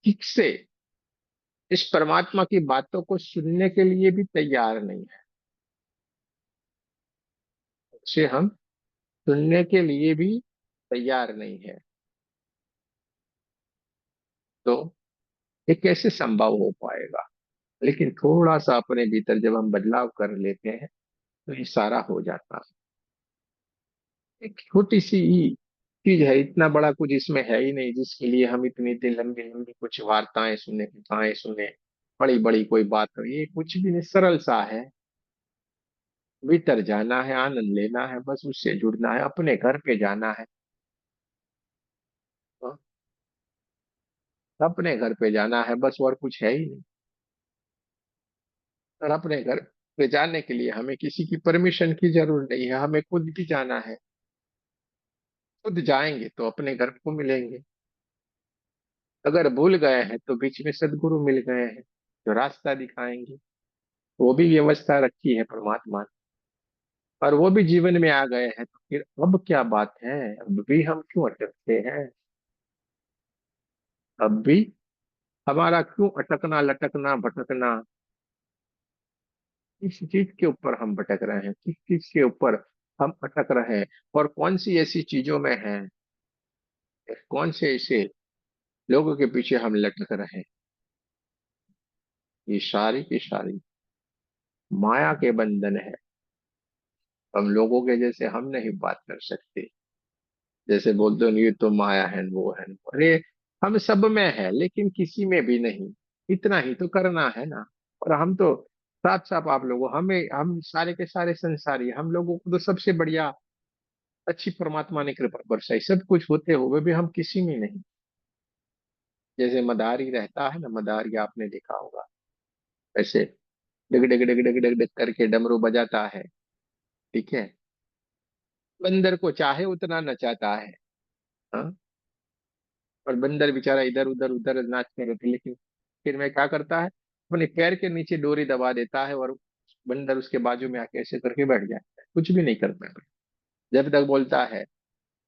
ठीक से इस परमात्मा की बातों को सुनने के लिए भी तैयार नहीं है, उसे हम सुनने के लिए भी तैयार नहीं है। तो ये कैसे संभव हो पाएगा? लेकिन थोड़ा सा अपने भीतर जब हम बदलाव कर लेते हैं तो ये सारा हो जाता है। एक छोटी सी चीज है, इतना बड़ा कुछ इसमें है ही नहीं जिसके लिए हम इतनी इतनी लंबी लंबी कुछ वार्ताएं सुने, कथाएं सुने, बड़ी बड़ी कोई बात हो, ये कुछ भी नहीं, सरल सा है। भीतर जाना है, आनंद लेना है, बस उससे जुड़ना है, अपने घर पे जाना है। हाँ, अपने घर पे जाना है बस, और कुछ है ही नहीं। और अपने घर पे जाने के लिए हमें किसी की परमिशन की जरूरत नहीं है, हमें खुद भी जाना है। खुद जाएंगे तो अपने घर को मिलेंगे। अगर भूल गए हैं तो बीच में सदगुरु मिल गए हैं जो रास्ता दिखाएंगे। वो भी व्यवस्था रखी है परमात्मा ने, और वो भी जीवन में आ गए हैं, तो फिर अब क्या बात है, अब भी हम क्यों अटकते हैं? अब भी हमारा क्यों अटकना लटकना भटकना? किस चीज के ऊपर हम भटक रहे हैं, किस चीज के ऊपर हम अटक रहे हैं, और कौन सी ऐसी चीजों में हैं कौन से ऐसे लोगों के पीछे हम लटक रहे हैं? ये सारी की सारी माया के बंधन है। हम लोगों के जैसे हम नहीं बात कर सकते। जैसे बोलते हो ये तो माया है, वो है, अरे हम सब में है लेकिन किसी में भी नहीं। इतना ही तो करना है ना। और हम तो साफ साफ आप लोगों हमें हम सारे के सारे संसारी हम लोगों को तो सबसे बढ़िया अच्छी परमात्मा ने कृपा बरसाई, सब कुछ होते हुए भी हम किसी में नहीं। जैसे मदारी रहता है ना, मदारी आपने देखा होगा, ऐसे डग डग डग डग डग डग करके डमरू बजाता है। ठीक है। बंदर को चाहे उतना नचाता है। हाँ। और बंदर बेचारा इधर उधर उधर नाचते रहते, लेकिन फिर में क्या करता है, अपने पैर के नीचे डोरी दबा देता है और बंदर उसके बाजू में आके ऐसे करके बैठ जाता है, कुछ भी नहीं करता है। जब तक बोलता है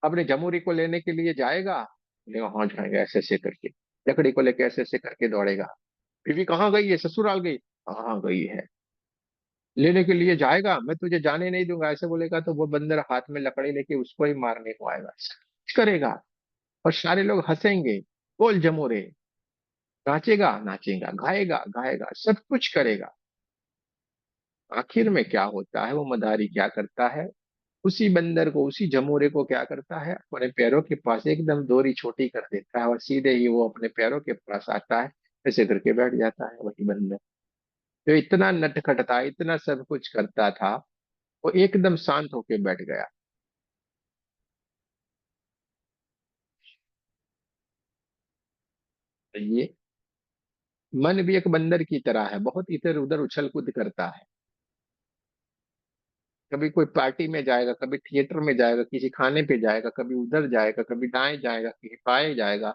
अपने जमूरी को लेने के लिए जाएगा, बोलेगा हाँ जाएगा, ऐसे ऐसे करके लकड़ी को लेके ऐसे ऐसे करके दौड़ेगा। बीवी कहाँ गई है, ससुराल गई, हाँ गई है। लेने के लिए जाएगा, मैं तुझे जाने नहीं दूंगा, ऐसे बोलेगा तो वो बंदर हाथ में लकड़ी लेके उसको ही मारने को आएगा, कुछ करेगा। और सारे लोग हंसेंगे, बोल जमोरे, नाचेगा नाचेगा, गाएगा गाएगा, सब कुछ करेगा। आखिर में क्या होता है, वो मदारी क्या करता है, उसी बंदर को उसी जमोरे को क्या करता है, अपने पैरों के पास एकदम डोरी छोटी कर देता है और सीधे ही वो अपने पैरों के पास आता है, ऐसे करके बैठ जाता है वही बंदर। जो इतना नटखटता इतना सब कुछ करता था, वो एकदम शांत होके बैठ गया। तो ये मन भी एक बंदर की तरह है, बहुत इधर उधर उछल कूद करता है। कभी कोई पार्टी में जाएगा, कभी थिएटर में जाएगा, किसी खाने पे जाएगा, कभी उधर जाएगा, कभी दाएं जाएगा, कभी बाएं जाएगा।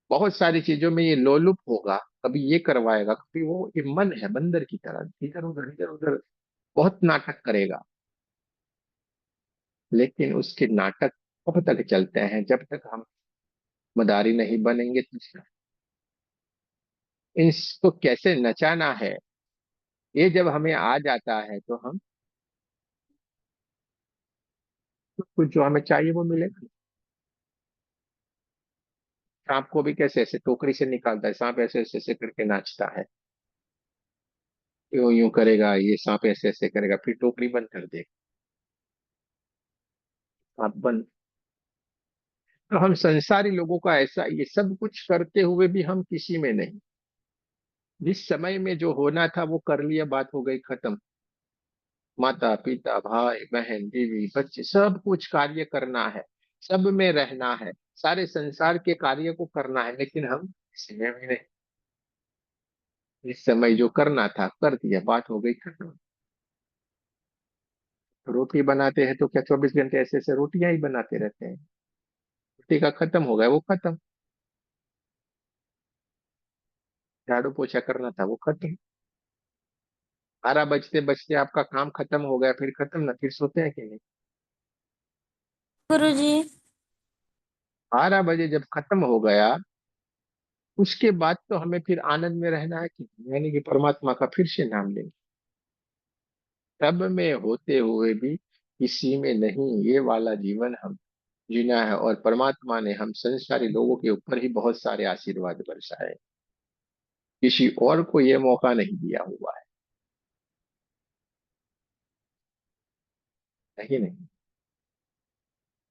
बहुत सारी चीजों में ये लोलुप होगा। कभी ये करवाएगा, कभी वो, ये मन है बंदर की तरह, इधर उधर बहुत नाटक करेगा। लेकिन उसके नाटक कब तक चलते हैं, जब तक हम मदारी नहीं बनेंगे तो। इसको कैसे नचाना है, ये जब हमें आ जाता है तो हम कुछ जो हमें चाहिए वो मिलेगा। सांप को भी कैसे ऐसे टोकरी से निकालता है, सांप ऐसे ऐसे ऐसे करके नाचता है, यूं यूं करेगा, ये सांप ऐसे ऐसे करेगा, फिर टोकरी बंद कर देगा, सांप बंद। तो हम संसारी लोगों का ऐसा, ये सब कुछ करते हुए भी हम किसी में नहीं। जिस समय में जो होना था वो कर लिया, बात हो गई खत्म। माता पिता भाई बहन बीवी बच्चे सब कुछ कार्य करना है, सब में रहना है, सारे संसार के कार्य को करना है, लेकिन हम किसी में भी नहीं। इस समय जो करना था कर दिया, बात हो गई खत्म। रोटी बनाते हैं तो क्या 24 घंटे ऐसे ऐसे रोटियां ही बनाते रहते हैं? रोटी का खत्म हो गया वो खत्म। झाड़ू पोछा करना था वो खत्म। 12 बजते बजते आपका काम खत्म हो गया, फिर खत्म ना, फिर सोते हैं कि नहीं? गुरुजी। 12 बजे जब खत्म हो गया, उसके बाद तो हमें फिर आनंद में रहना है कि नहीं? यानी कि परमात्मा का फिर से नाम लेंगे। सब में होते हुए भी किसी में नहीं, ये वाला जीवन हम जीना है। और परमात्मा ने हम संसारी लोगों के ऊपर ही बहुत सारे आशीर्वाद बरसाए, किसी और को ये मौका नहीं दिया हुआ है कि नहीं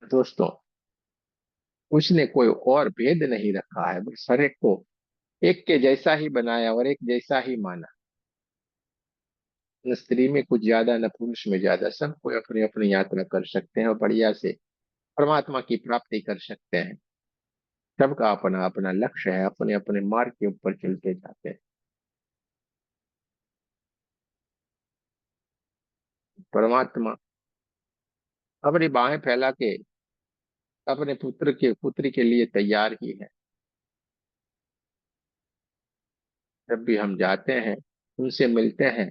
दोस्तों? उसने कोई और भेद नहीं रखा है, बस हर एक को एक के जैसा ही बनाया और एक जैसा ही माना। न स्त्री में कुछ ज्यादा न पुरुष में ज्यादा, सब कोई अपनी अपनी यात्रा कर सकते हैं और बढ़िया से परमात्मा की प्राप्ति कर सकते हैं। सबका अपना अपना लक्ष्य है, अपने अपने मार्ग के ऊपर चलते जाते हैं। परमात्मा अपनी बाहें फैला के अपने पुत्र के पुत्री के लिए तैयार ही है। जब भी हम जाते हैं, उनसे मिलते हैं,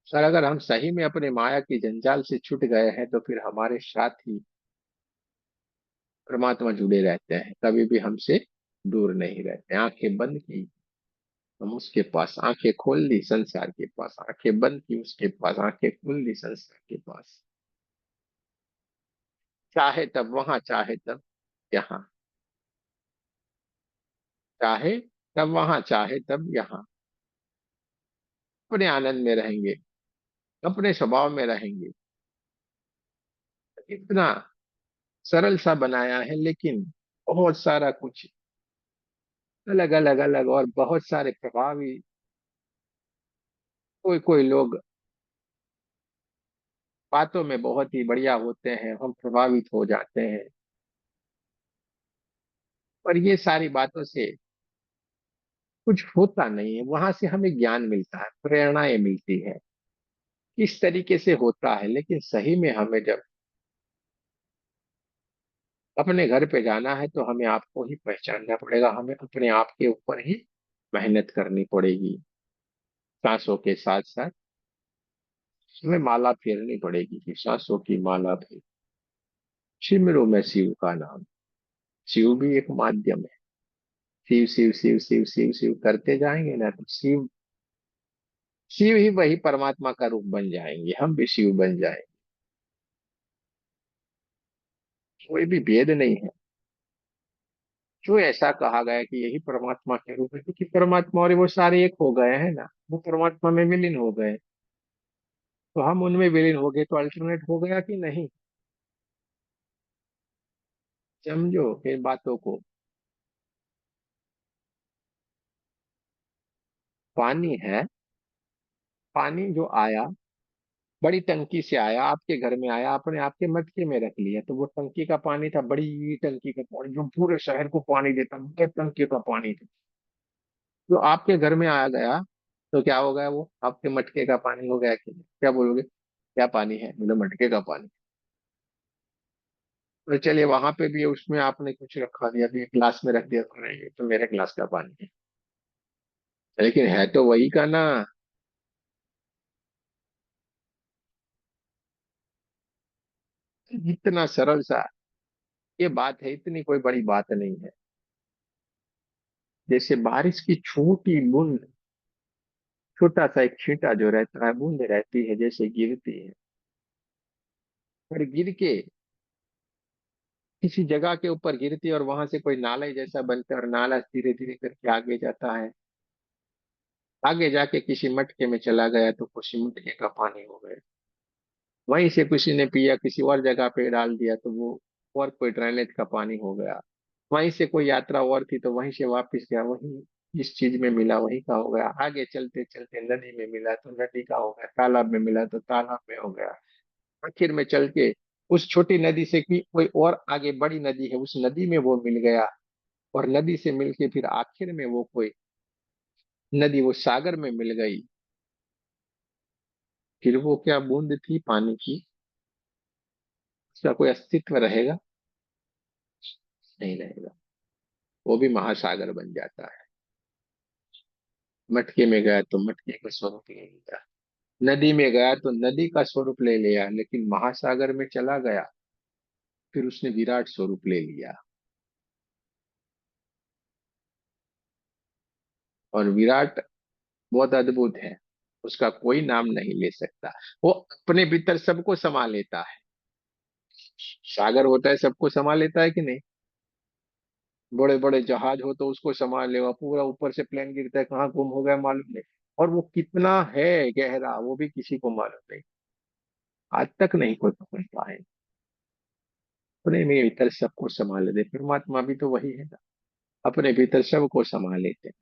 और अगर हम सही में अपने माया की जंजाल से छूट गए हैं तो फिर हमारे साथ ही परमात्मा जुड़े रहते हैं, कभी भी हमसे दूर नहीं रहते। आंखें बंद की, हम उसके पास, आंखें खोल ली संसार के पास, आंखें बंद की उसके पास, आंखें खोल ली संसार के पास। चाहे तब वहां, चाहे तब यहाँ। चाहे तब वहां, चाहे तब यहाँ। अपने आनंद में रहेंगे, अपने स्वभाव में रहेंगे। इतना सरल सा बनाया है, लेकिन बहुत सारा कुछ अलग अलग अलग और बहुत सारे प्रभावी। कोई कोई लोग बातों में बहुत ही बढ़िया होते हैं, हम प्रभावित हो जाते हैं। और ये सारी बातों से कुछ होता नहीं है, वहां से हमें ज्ञान मिलता है, प्रेरणाएं मिलती है किस तरीके से होता है। लेकिन सही में हमें जब अपने घर पे जाना है तो हमें आपको ही पहचानना पड़ेगा, हमें अपने आप के ऊपर ही मेहनत करनी पड़ेगी। सांसों के साथ साथ हमें माला फेरनी पड़ेगी कि सांसों की माला भी सिमरो में शिव का नाम। शिव भी एक माध्यम है। शिव शिव शिव शिव शिव शिव करते जाएंगे ना तो शिव, शिव ही वही परमात्मा का रूप बन जाएंगे, हम भी शिव बन जाएंगे। कोई भी भेद नहीं है। जो ऐसा कहा गया कि यही परमात्मा के रूप है, क्योंकि परमात्मा और वो सारे एक हो गए हैं ना, वो परमात्मा में विलीन हो गए। तो हम उनमें विलीन हो गए तो अल्टरनेट हो गया कि नहीं। समझो इन बातों को। पानी है, पानी जो आया बड़ी टंकी से आया, आपके घर में आया, आपने आपके मटके में रख लिया, तो वो टंकी का पानी था, बड़ी टंकी का पानी जो पूरे शहर को पानी देता, बड़े टंकी का पानी था। जो आपके घर में आ गया तो क्या हो गया, वो आपके मटके का पानी हो गया कि नहीं? क्या बोलोगे, क्या पानी है, बोले मटके का पानी। तो चलिए वहां पे भी उसमें आपने कुछ रखा दिया, अभी ग्लास में रख दिया, तो नहीं ये तो मेरे ग्लास का पानी है, लेकिन है तो वही का ना। इतना सरल सा ये बात है, इतनी कोई बड़ी बात नहीं है। जैसे बारिश की छोटी बूंद, छोटा सा एक छींटा जो रहता है, बूंद रहती है जैसे गिरती है, और गिर के किसी जगह के ऊपर गिरती है और वहां से कोई नाला जैसा बनता है, और नाला धीरे धीरे करके आगे जाता है। आगे जाके किसी मटके में चला गया तो किसी मटके का पानी हो गया। वहीं से किसी ने पिया, किसी और जगह पे डाल दिया तो वो और कोई ड्रेनेज का पानी हो गया। वहीं से कोई यात्रा और थी तो वहीं से वापस गया, वहीं जिस चीज में मिला वहीं का हो गया। आगे चलते चलते नदी में मिला तो नदी का हो गया, तालाब में मिला तो तालाब में हो गया। आखिर में चल के उस छोटी नदी से की कोई और आगे बड़ी नदी है, उस नदी में वो मिल गया। और नदी से मिलके फिर आखिर में वो कोई नदी वो सागर में मिल गई। फिर वो क्या बूंद थी पानी की, उसका कोई अस्तित्व रहेगा, नहीं रहेगा। वो भी महासागर बन जाता है। मटके में गया तो मटके का स्वरूप ले लिया, नदी में गया तो नदी का स्वरूप ले लिया, लेकिन महासागर में चला गया फिर उसने विराट स्वरूप ले लिया। और विराट बहुत अद्भुत है, उसका कोई नाम नहीं ले सकता। वो अपने भीतर सबको समा लेता है। सागर होता है सबको समा लेता है कि नहीं। बड़े बड़े जहाज हो तो उसको संभाल लेगा, पूरा ऊपर से प्लेन गिरता है, कहाँ गुम हो गया मालूम नहीं। और वो कितना है गहरा वो भी किसी को मालूम नहीं, आज तक नहीं कोई पकड़ पाए। अपने में भीतर सबको संभाल लेते, परमात्मा भी तो वही है ना, अपने भीतर सबको संभाल लेते हैं।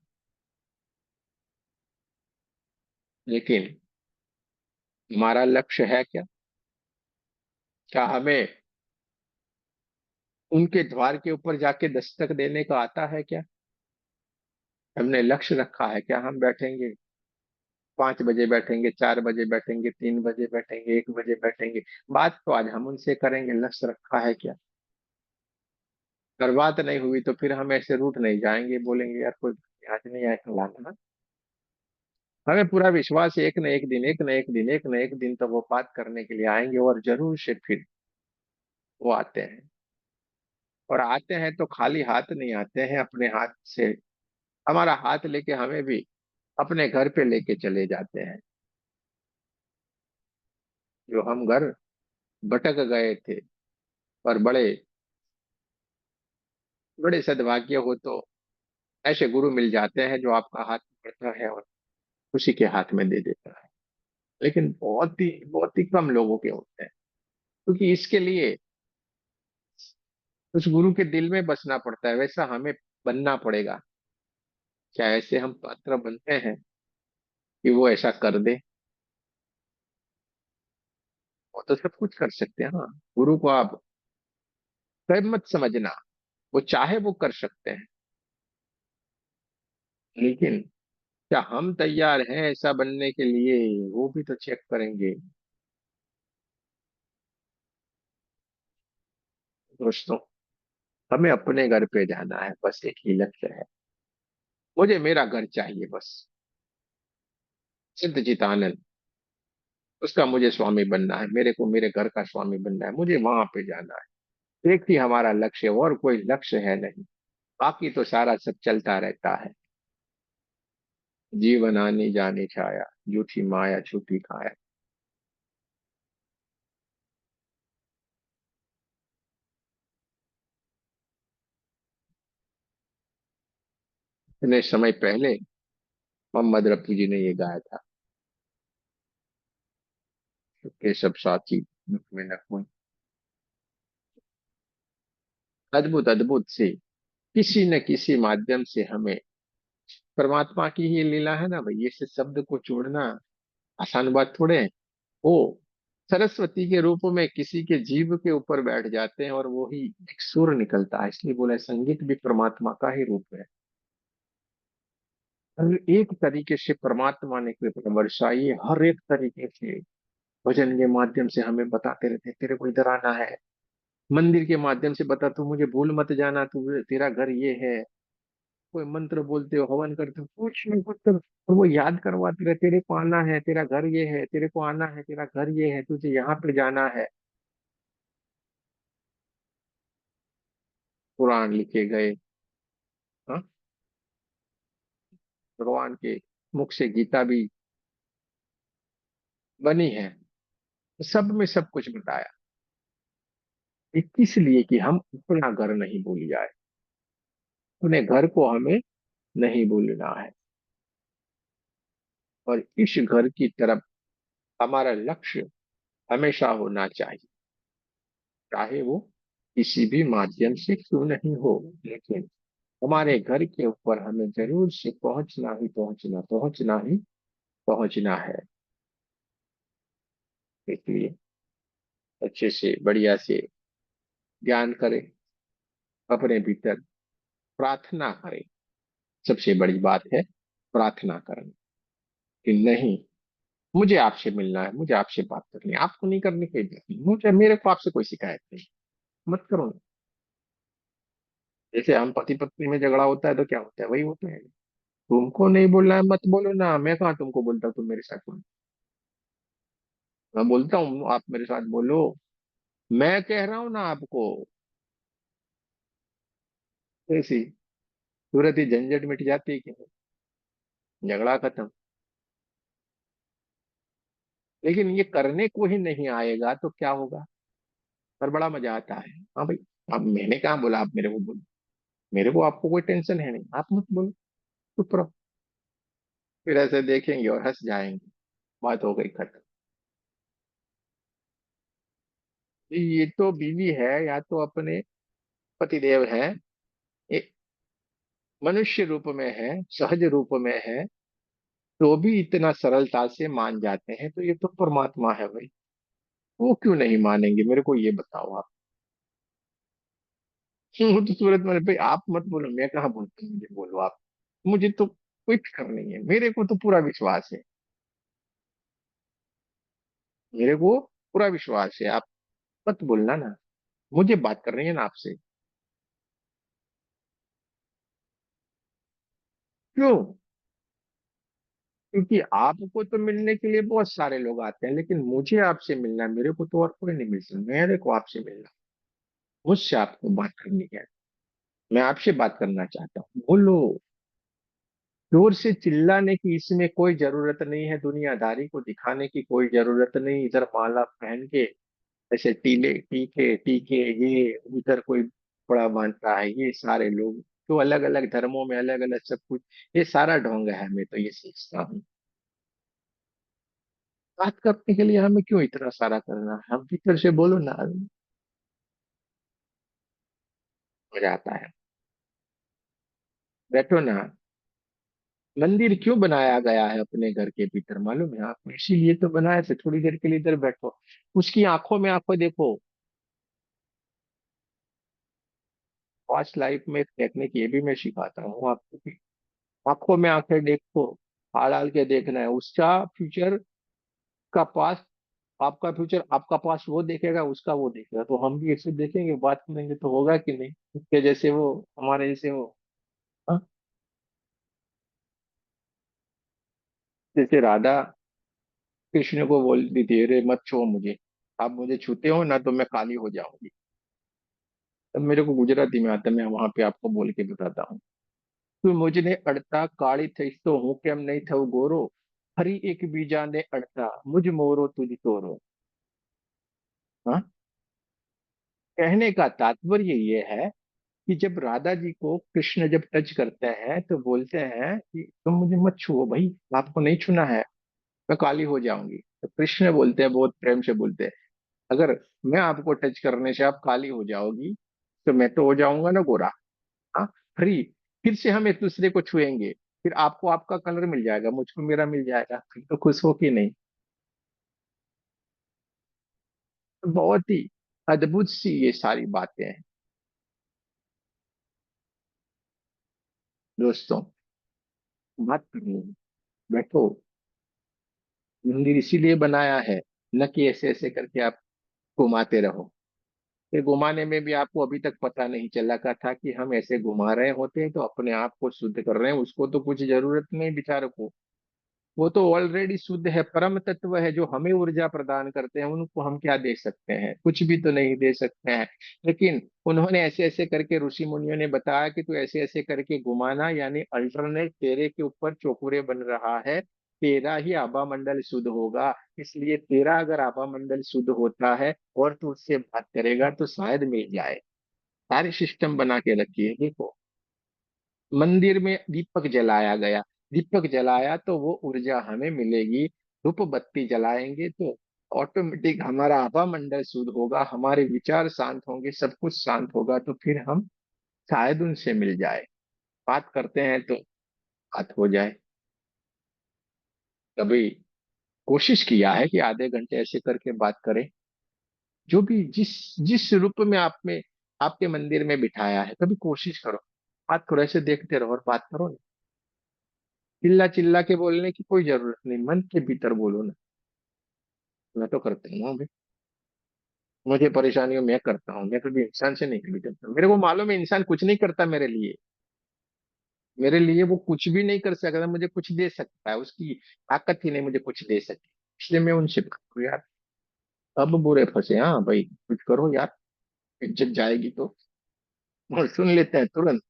लेकिन हमारा लक्ष्य है क्या, क्या हमें उनके द्वार के ऊपर जाके दस्तक देने का आता है क्या। हमने लक्ष्य रखा है क्या, हम बैठेंगे 5 बजे, बैठेंगे 4 बजे, बैठेंगे 3 बजे, बैठेंगे 1 बजे बैठेंगे। बात तो आज हम उनसे करेंगे, लक्ष्य रखा है क्या। अगर बात नहीं हुई तो फिर हम ऐसे रूठ नहीं जाएंगे, बोलेंगे यार कोई आज नहीं आया, कल आना। हमें पूरा विश्वास है एक न एक दिन, एक न एक दिन, एक न एक दिन तो वो बात करने के लिए आएंगे, और जरूर से फिर वो आते हैं। और आते हैं तो खाली हाथ नहीं आते हैं, अपने हाथ से हमारा हाथ लेके हमें भी अपने घर पे लेके चले जाते हैं। जो हम घर भटक गए थे, और बड़े बड़े सद्भाग्य हो तो ऐसे गुरु मिल जाते हैं जो आपका हाथ पकड़ता है और उसी के हाथ में दे देता है। लेकिन बहुत ही कम लोगों के होते हैं, क्योंकि इसके लिए उस गुरु के दिल में बसना पड़ता है, वैसा हमें बनना पड़ेगा। क्या ऐसे हम पात्र बनते हैं कि वो ऐसा कर दे? वो तो सब कुछ कर सकते हैं। हाँ, गुरु को आप कब मत समझना, वो चाहे वो कर सकते हैं, लेकिन क्या हम तैयार हैं ऐसा बनने के लिए, वो भी तो चेक करेंगे। दोस्तों, हमें अपने घर पे जाना है, बस एक ही लक्ष्य है। मुझे मेरा घर चाहिए बस, सिद्ध चितानंद, उसका मुझे स्वामी बनना है, मेरे को मेरे घर का स्वामी बनना है, मुझे वहां पे जाना है। एक ही हमारा लक्ष्य है, और कोई लक्ष्य है नहीं। बाकी तो सारा सब चलता रहता है। जीवन आनी जानी छाया, झूठी माया छूटी काया। इतने समय पहले मोहम्मद रफी जी ने ये गाया था, के सब साथी दुख में न कोई। अद्भुत अद्भुत से किसी न किसी माध्यम से हमें, परमात्मा की ही लीला है ना भाई, ये शब्द को जोड़ना आसान बात थोड़े है। वो सरस्वती के रूप में किसी के जीव के ऊपर बैठ जाते हैं और वो ही एक सुर निकलता है, इसलिए बोला है, संगीत भी परमात्मा का ही रूप है। हर एक तरीके से परमात्मा ने कृपा बरसाई है, हर एक तरीके से भजन के माध्यम से हमें बताते रहते हैं, तेरे को इधर आना है। मंदिर के माध्यम से बता, तू मुझे भूल मत जाना, तू तेरा घर ये है। कोई मंत्र बोलते हो, हवन करते हो, कुछ नहीं कुछ कर, और वो याद करवाते रहे, तेरे को आना है, तेरा घर ये है, तेरे को आना है, तेरा घर ये है, तुझे यहाँ पे जाना है। पुराण लिखे गए, हाँ, भगवान के मुख से गीता भी बनी है, सब में सब कुछ बताया। ये किस लिए? कि हम अपना घर नहीं भूल जाए, अपने घर को हमें नहीं भूलना है, और इस घर की तरफ हमारा लक्ष्य हमेशा होना चाहिए, चाहे वो किसी भी माध्यम से क्यों नहीं हो, लेकिन हमारे घर के ऊपर हमें जरूर से पहुंचना ही पहुंचना, पहुंचना ही पहुंचना है। इसलिए अच्छे से बढ़िया से ज्ञान करें, अपने भीतर प्रार्थना करें। सबसे बड़ी बात है प्रार्थना करना, कि नहीं, मुझे आपसे मिलना है, मुझे आपसे बात करनी है, आपको नहीं करनी कोई बात नहीं, मुझे मेरे को आपसे कोई शिकायत नहीं, मत करो ना। जैसे हम पति पत्नी में झगड़ा होता है तो क्या होता है, वही होता है। तुमको नहीं बोलना है मत बोलो ना, मैं कहाँ तुमको बोलता हूँ तुम मेरे साथ बोलो। मैं बोलता हूँ आप मेरे साथ बोलो, मैं कह रहा हूँ ना आपको। ऐसी तुरंत ही झंझट मिट जाती है कि नहीं, झगड़ा खत्म। लेकिन ये करने को ही नहीं आएगा तो क्या होगा? पर बड़ा मजा आता है। हाँ भाई, अब मैंने कहा बोला आप मेरे को बोलो, मेरे को आपको कोई टेंशन है नहीं, आप मत बोलो, चुप रहो। फिर ऐसे देखेंगे और हंस जाएंगे, बात हो गई खत्म। ये तो बीवी है या तो अपने पतिदेव है, ये मनुष्य रूप में है, सहज रूप में है, तो भी इतना सरलता से मान जाते हैं, तो ये तो परमात्मा है भाई। वो क्यों नहीं मानेंगे, मेरे को ये बताओ आप। वो तो सूरत में भाई, आप मत बोलो, मैं कहाँ बोलता हूँ, मुझे बोलो आप। मुझे तो कोई फिक्र नहीं है, मेरे को तो पूरा विश्वास है, मेरे को पूरा विश्वास है, आप मत बोलना ना, मुझे बात कर रही है ना आपसे। क्यों? क्योंकि आपको तो मिलने के लिए बहुत सारे लोग आते हैं, लेकिन मुझे आपसे मिलना है, मेरे को तो और कोई नहीं मिल सकता, मेरे को आपसे मिलना, मुझसे आपको बात करनी है, मैं आपसे बात करना चाहता हूँ, बोलो। जोर से चिल्लाने की इसमें कोई जरूरत नहीं है, दुनियादारी को दिखाने की कोई जरूरत नहीं, इधर माला पहन के जैसे टीले टीके टीके, ये उधर कोई बड़ा मानता है, ये सारे लोग तो अलग अलग धर्मों में अलग अलग सब कुछ, ये सारा ढोंग है। मैं तो ये सोचता हूँ, बात करने के लिए हमें क्यों इतना सारा करना है, हम भीतर से बोलो ना, मजा आता है। बैठो ना। मंदिर क्यों बनाया गया है अपने घर के भीतर, मालूम है आपको? इसीलिए तो बनाया था, थोड़ी देर के लिए इधर बैठो, उसकी आंखों में आंखों देखो। पास्ट लाइफ में एक टेक्निक ये भी मैं सिखाता हूँ आपको कि आंखों में आंखें देखो, हाल हाल के देखना है उसका फ्यूचर का पास्ट, आपका फ्यूचर आपका पास्ट वो देखेगा, उसका वो देखेगा, तो हम भी ऐसे देखेंगे, बात करेंगे तो होगा कि नहीं, उसके जैसे वो, हमारे जैसे वो। हाँ? जैसे राधा कृष्ण को बोलती थी, अरे मत छुओ मुझे, आप मुझे छूते हो ना तो मैं काली हो जाऊंगी। तब मेरे को गुजराती में आता है, मैं वहां पे आपको बोल के बताता हूँ। તું મુજને અડતા કાળી થઈશ તો હું કેમ નહીં થઉં ગોરો, ફરી એક બીજાને અડતા મુझ मोरो तुझ तोरो। हाँ? कहने का तात्पर्य ये है कि जब राधा जी को कृष्ण जब टच करते हैं तो बोलते हैं कि तुम मुझे मत छुओ भाई, आपको नहीं छूना है, मैं काली हो जाऊंगी। तो कृष्ण बोलते हैं, बहुत प्रेम से बोलते हैं, अगर मैं आपको टच करने से आप काली हो जाओगी तो मैं तो हो जाऊंगा ना गोरा। हाँ, फ्री, फिर से हम एक दूसरे को छुएंगे, फिर आपको आपका कलर मिल जाएगा, मुझको मेरा मिल जाएगा, फिर तो खुश हो कि नहीं। बहुत ही अद्भुत सी ये सारी बातें हैं दोस्तों। बात करनी है, बैठो। मंदिर इसीलिए बनाया है, न कि ऐसे ऐसे करके आप घुमाते रहो। फिर घुमाने में भी आपको अभी तक पता नहीं चला का था कि हम ऐसे घुमा रहे होते हैं तो अपने आप को शुद्ध कर रहे हैं, उसको तो कुछ जरूरत नहीं बेचारे को, वो तो ऑलरेडी शुद्ध है, परम तत्व है, जो हमें ऊर्जा प्रदान करते हैं, उनको हम क्या दे सकते हैं, कुछ भी तो नहीं दे सकते हैं। लेकिन उन्होंने ऐसे ऐसे करके, ऋषि मुनियों ने बताया कि तू ऐसे ऐसे करके घुमाना, यानी अल्टरनेट तेरे के ऊपर चौकुरे बन रहा है, तेरा ही आभा मंडल शुद्ध होगा। इसलिए तेरा अगर आभा मंडल शुद्ध होता है और तू उससे बात करेगा तो शायद मिल जाए। सारे सिस्टम बना के रखिए, देखो। मंदिर में दीपक जलाया गया, दीपक जलाया तो वो ऊर्जा हमें मिलेगी, धूप बत्ती जलाएंगे तो ऑटोमेटिक हमारा आभा मंडल शुद्ध होगा, हमारे विचार शांत होंगे, सब कुछ शांत होगा, तो फिर हम शायद उनसे मिल जाए। बात करते हैं तो बात हो जाए। कभी कोशिश किया है कि आधे घंटे ऐसे करके बात करें, जो भी जिस जिस रूप में आप में आपके मंदिर में बिठाया है, कभी कोशिश करो, बात करो, ऐसे देखते रहो और बात करो ना। चिल्ला चिल्ला के बोलने की कोई जरूरत नहीं, मन के भीतर बोलो ना। मैं तो करता हूँ अभी, मुझे परेशानियों में करता हूँ, मैं कभी इंसान से नहीं कभी करता, मेरे को मालूम है इंसान कुछ नहीं करता मेरे लिए, मेरे लिए वो कुछ भी नहीं कर सकता, मुझे कुछ दे सकता है, उसकी ताकत ही नहीं मुझे कुछ दे सके, इसलिए मैं उनसे करूँ यार। अब बुरे फंसे, हाँ भाई कुछ करो यार, इज्जत जाएगी तो। और सुन लेते हैं तुरंत,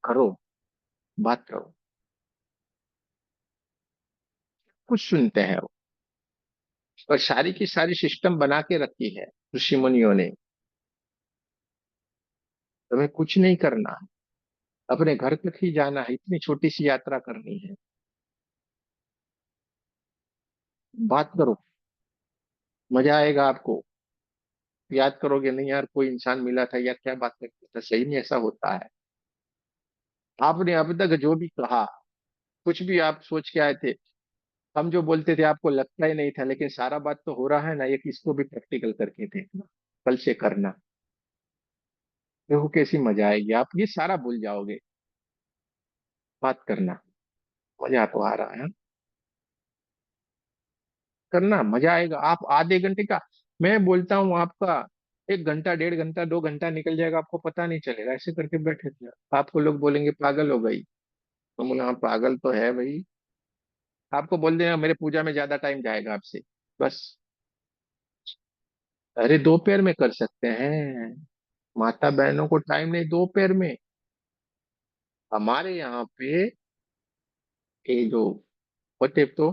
करो, बात करो, कुछ सुनते हैं वो। और सारी की सारी सिस्टम बना के रखी है ऋषि मुनियों ने, तुम्हें कुछ नहीं करना, अपने घर तक ही जाना है, इतनी छोटी सी यात्रा करनी है, बात करो, मजा आएगा आपको। याद करोगे नहीं यार, कोई इंसान मिला था यार, क्या बात करता था, सही में ऐसा होता है। आपने अब तक जो भी कहा, कुछ भी आप सोच के आए थे, हम जो बोलते थे आपको लगता ही नहीं था, लेकिन सारा बात तो हो रहा है ना, एक इसको भी प्रैक्टिकल करके देखना, कल से करना, देखो कैसी मजा आएगी, आप ये सारा भूल जाओगे। बात करना, मजा तो आ रहा है, करना मजा आएगा। आप आधे घंटे का, मैं बोलता हूँ आपका 1 घंटा 1.5 घंटा 2 घंटा निकल जाएगा, आपको पता नहीं चलेगा, ऐसे करके बैठे थे। आपको लोग बोलेंगे पागल हो गई, तो बोला हाँ पागल तो है भाई। आपको बोल देना मेरे पूजा में ज्यादा टाइम जाएगा आपसे, बस। अरे दोपहर में कर सकते हैं, माता बहनों को टाइम नहीं दोपहर में। हमारे यहाँ पे ये जो होते तो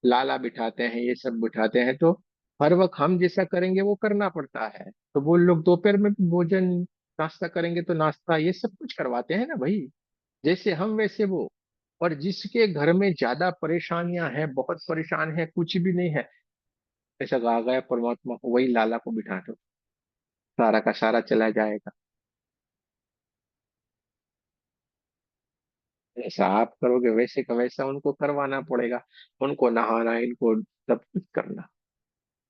लाला बिठाते हैं, ये सब बिठाते हैं, तो हर वक्त हम जैसा करेंगे वो करना पड़ता है। तो वो लोग दोपहर में भी भोजन, नाश्ता करेंगे तो नाश्ता, ये सब कुछ करवाते हैं ना भाई। जैसे हम वैसे वो। और जिसके घर में ज्यादा परेशानियां हैं, बहुत परेशान है, कुछ भी नहीं है, ऐसा गा गया परमात्मा को, वही लाला को बिठा दो, सारा का सारा चला जाएगा। जैसा आप करोगे वैसे का वैसा उनको करवाना पड़ेगा। उनको नहाना, इनको सब कुछ करना।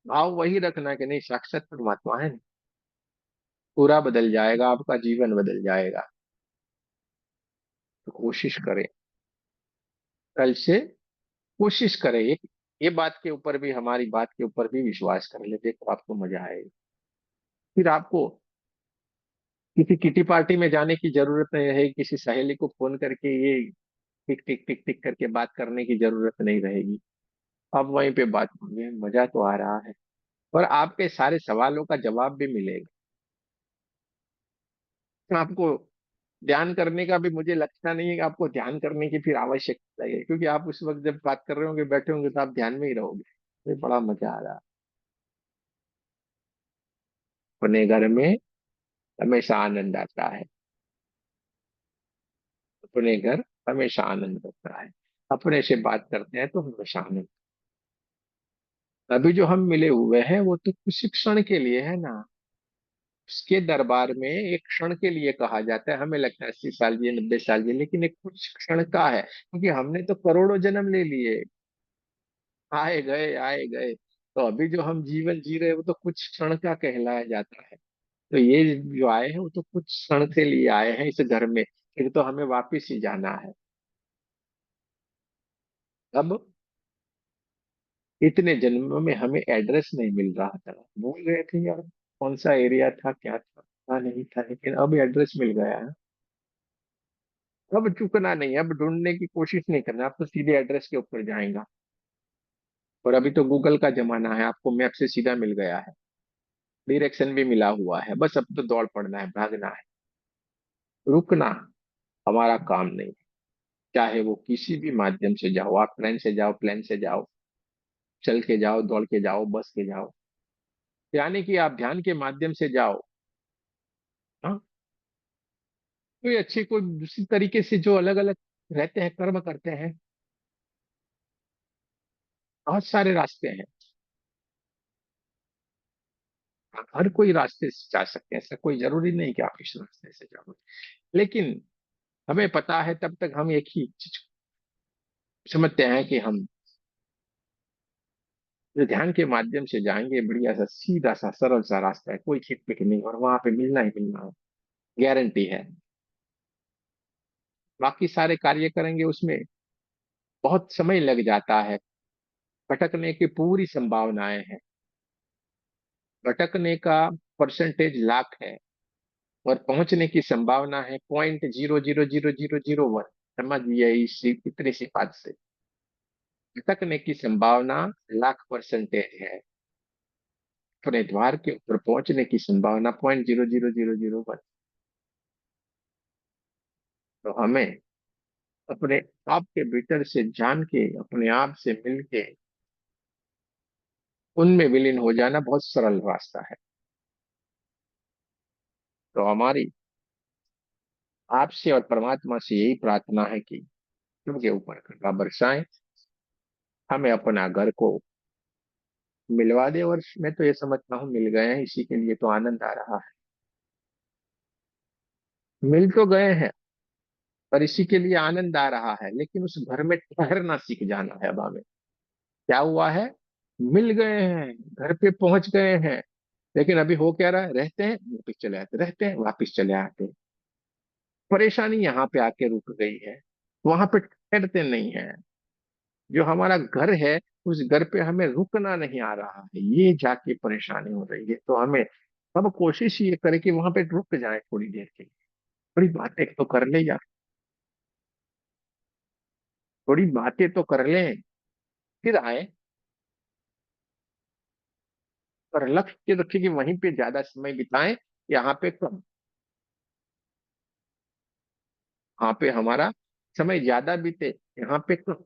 भाव वही रखना कि नहीं, साक्षात परमात्मा है, पूरा बदल जाएगा, आपका जीवन बदल जाएगा। तो कोशिश करें, कल से कोशिश करें, ये बात के ऊपर भी, हमारी बात के ऊपर भी विश्वास कर ले, देखो आपको मजा आएगा। फिर आपको किसी किटी पार्टी में जाने की जरूरत नहीं है, किसी सहेली को फोन करके ये टिक टिक टिक टिक करके बात करने की जरूरत नहीं रहेगी। अब वहीं पे बात होंगे, मजा तो आ रहा है। और आपके सारे सवालों का जवाब भी मिलेगा। तो आपको ध्यान करने का भी, मुझे लगता नहीं है कि आपको ध्यान करने की फिर आवश्यकता है, क्योंकि आप उस वक्त जब बात कर रहे होंगे, बैठे होंगे, तो आप ध्यान में ही रहोगे। ये बड़ा मजा आ रहा है। अपने घर में हमेशा आनंद आता है। अपने घर हमेशा आनंद होता है। अपने से बात करते हैं तो हमेशा आनंद। अभी जो हम मिले हुए हैं वो तो कुछ क्षण के लिए है ना। उसके दरबार में एक क्षण के लिए कहा जाता है, हमें लगता है 80 साल जिए, 90 साल जिए, लेकिन एक कुछ क्षण का है, क्योंकि हमने तो करोड़ों जन्म ले लिए, आए गए आए गए। तो अभी जो हम जीवन जी रहे हैं वो तो कुछ क्षण का कहलाया जाता है। तो ये जो आए हैं वो तो कुछ क्षण के लिए आए हैं इस घर में, फिर तो हमें वापिस ही जाना है। अब इतने जन्मों में हमें एड्रेस नहीं मिल रहा था, भूल गए थे यार, कौन सा एरिया था, क्या था, पता नहीं था, लेकिन अब एड्रेस मिल गया है। अब चुकना नहीं, अब ढूंढने की कोशिश नहीं करना, अब तो सीधे एड्रेस के ऊपर जाएगा। और अभी तो गूगल का जमाना है, आपको मैप से सीधा मिल गया है, डायरेक्शन भी मिला हुआ है, बस अब तो दौड़ पड़ना है, भागना है। रुकना हमारा काम नहीं। चाहे वो किसी भी माध्यम से जाओ, आप ट्रेन से जाओ, प्लेन से जाओ, चल के जाओ, दौड़ के जाओ, बस के जाओ, यानी कि आप ध्यान के माध्यम से जाओ। हाँ, कोई अच्छी, कोई दूसरी तरीके से जो अलग अलग रहते हैं, कर्म करते हैं, बहुत सारे रास्ते हैं। आप हर कोई रास्ते से जा सकते हैं, ऐसा कोई जरूरी नहीं कि आप इस रास्ते से जाओ। लेकिन हमें पता है, तब तक हम एक ही चीज समझते हैं कि हम जो ध्यान के माध्यम से जाएंगे, बढ़िया सा सीधा सा सरल सा रास्ता है, कोई खिक पिक नहीं, और वहां पे मिलना ही मिलना है, गारंटी है। बाकी सारे कार्य करेंगे उसमें बहुत समय लग जाता है, भटकने की पूरी संभावनाएं हैं। भटकने का परसेंटेज लाख है, और पहुंचने की संभावना है 0.0000001। समझिए इसी इतनी सी बात से भटकने की संभावना लाख % है। अपने द्वार के ऊपर पहुंचने की संभावना 0.00001। तो हमें अपने आप के भीतर से जान के, अपने आप से मिल के उनमें विलीन हो जाना बहुत सरल रास्ता है। तो हमारी आपसे और परमात्मा से यही प्रार्थना है कि उनके ऊपर कृपा बरसाएं, हमें अपना घर को मिलवा दे। और मैं तो ये समझता हूँ मिल गए हैं, इसी के लिए तो आनंद आ रहा है। मिल तो गए हैं, और इसी के लिए आनंद आ रहा है, लेकिन उस घर में ठहरना सीख जाना है अब हमें। क्या हुआ है, मिल गए हैं, घर पे पहुंच गए हैं, लेकिन अभी हो क्या रहा है, रहते हैं वापिस चले आते, रहते हैं वापिस चले आते। परेशानी यहाँ पे आके रुक गई है, वहां पे ठहरते नहीं है। जो हमारा घर है, उस घर पे हमें रुकना नहीं आ रहा है, ये जाके परेशानी हो रही है। तो हमें अब कोशिश ये करें कि वहां पे रुक जाए थोड़ी देर के लिए, थोड़ी बातें तो कर ले यार, थोड़ी बातें तो कर लें, फिर आए। और लक्ष्य रखें कि वहीं पे ज्यादा समय बिताएं, यहाँ पे कम, वहां पे हमारा समय ज्यादा बीते, यहाँ पे कम।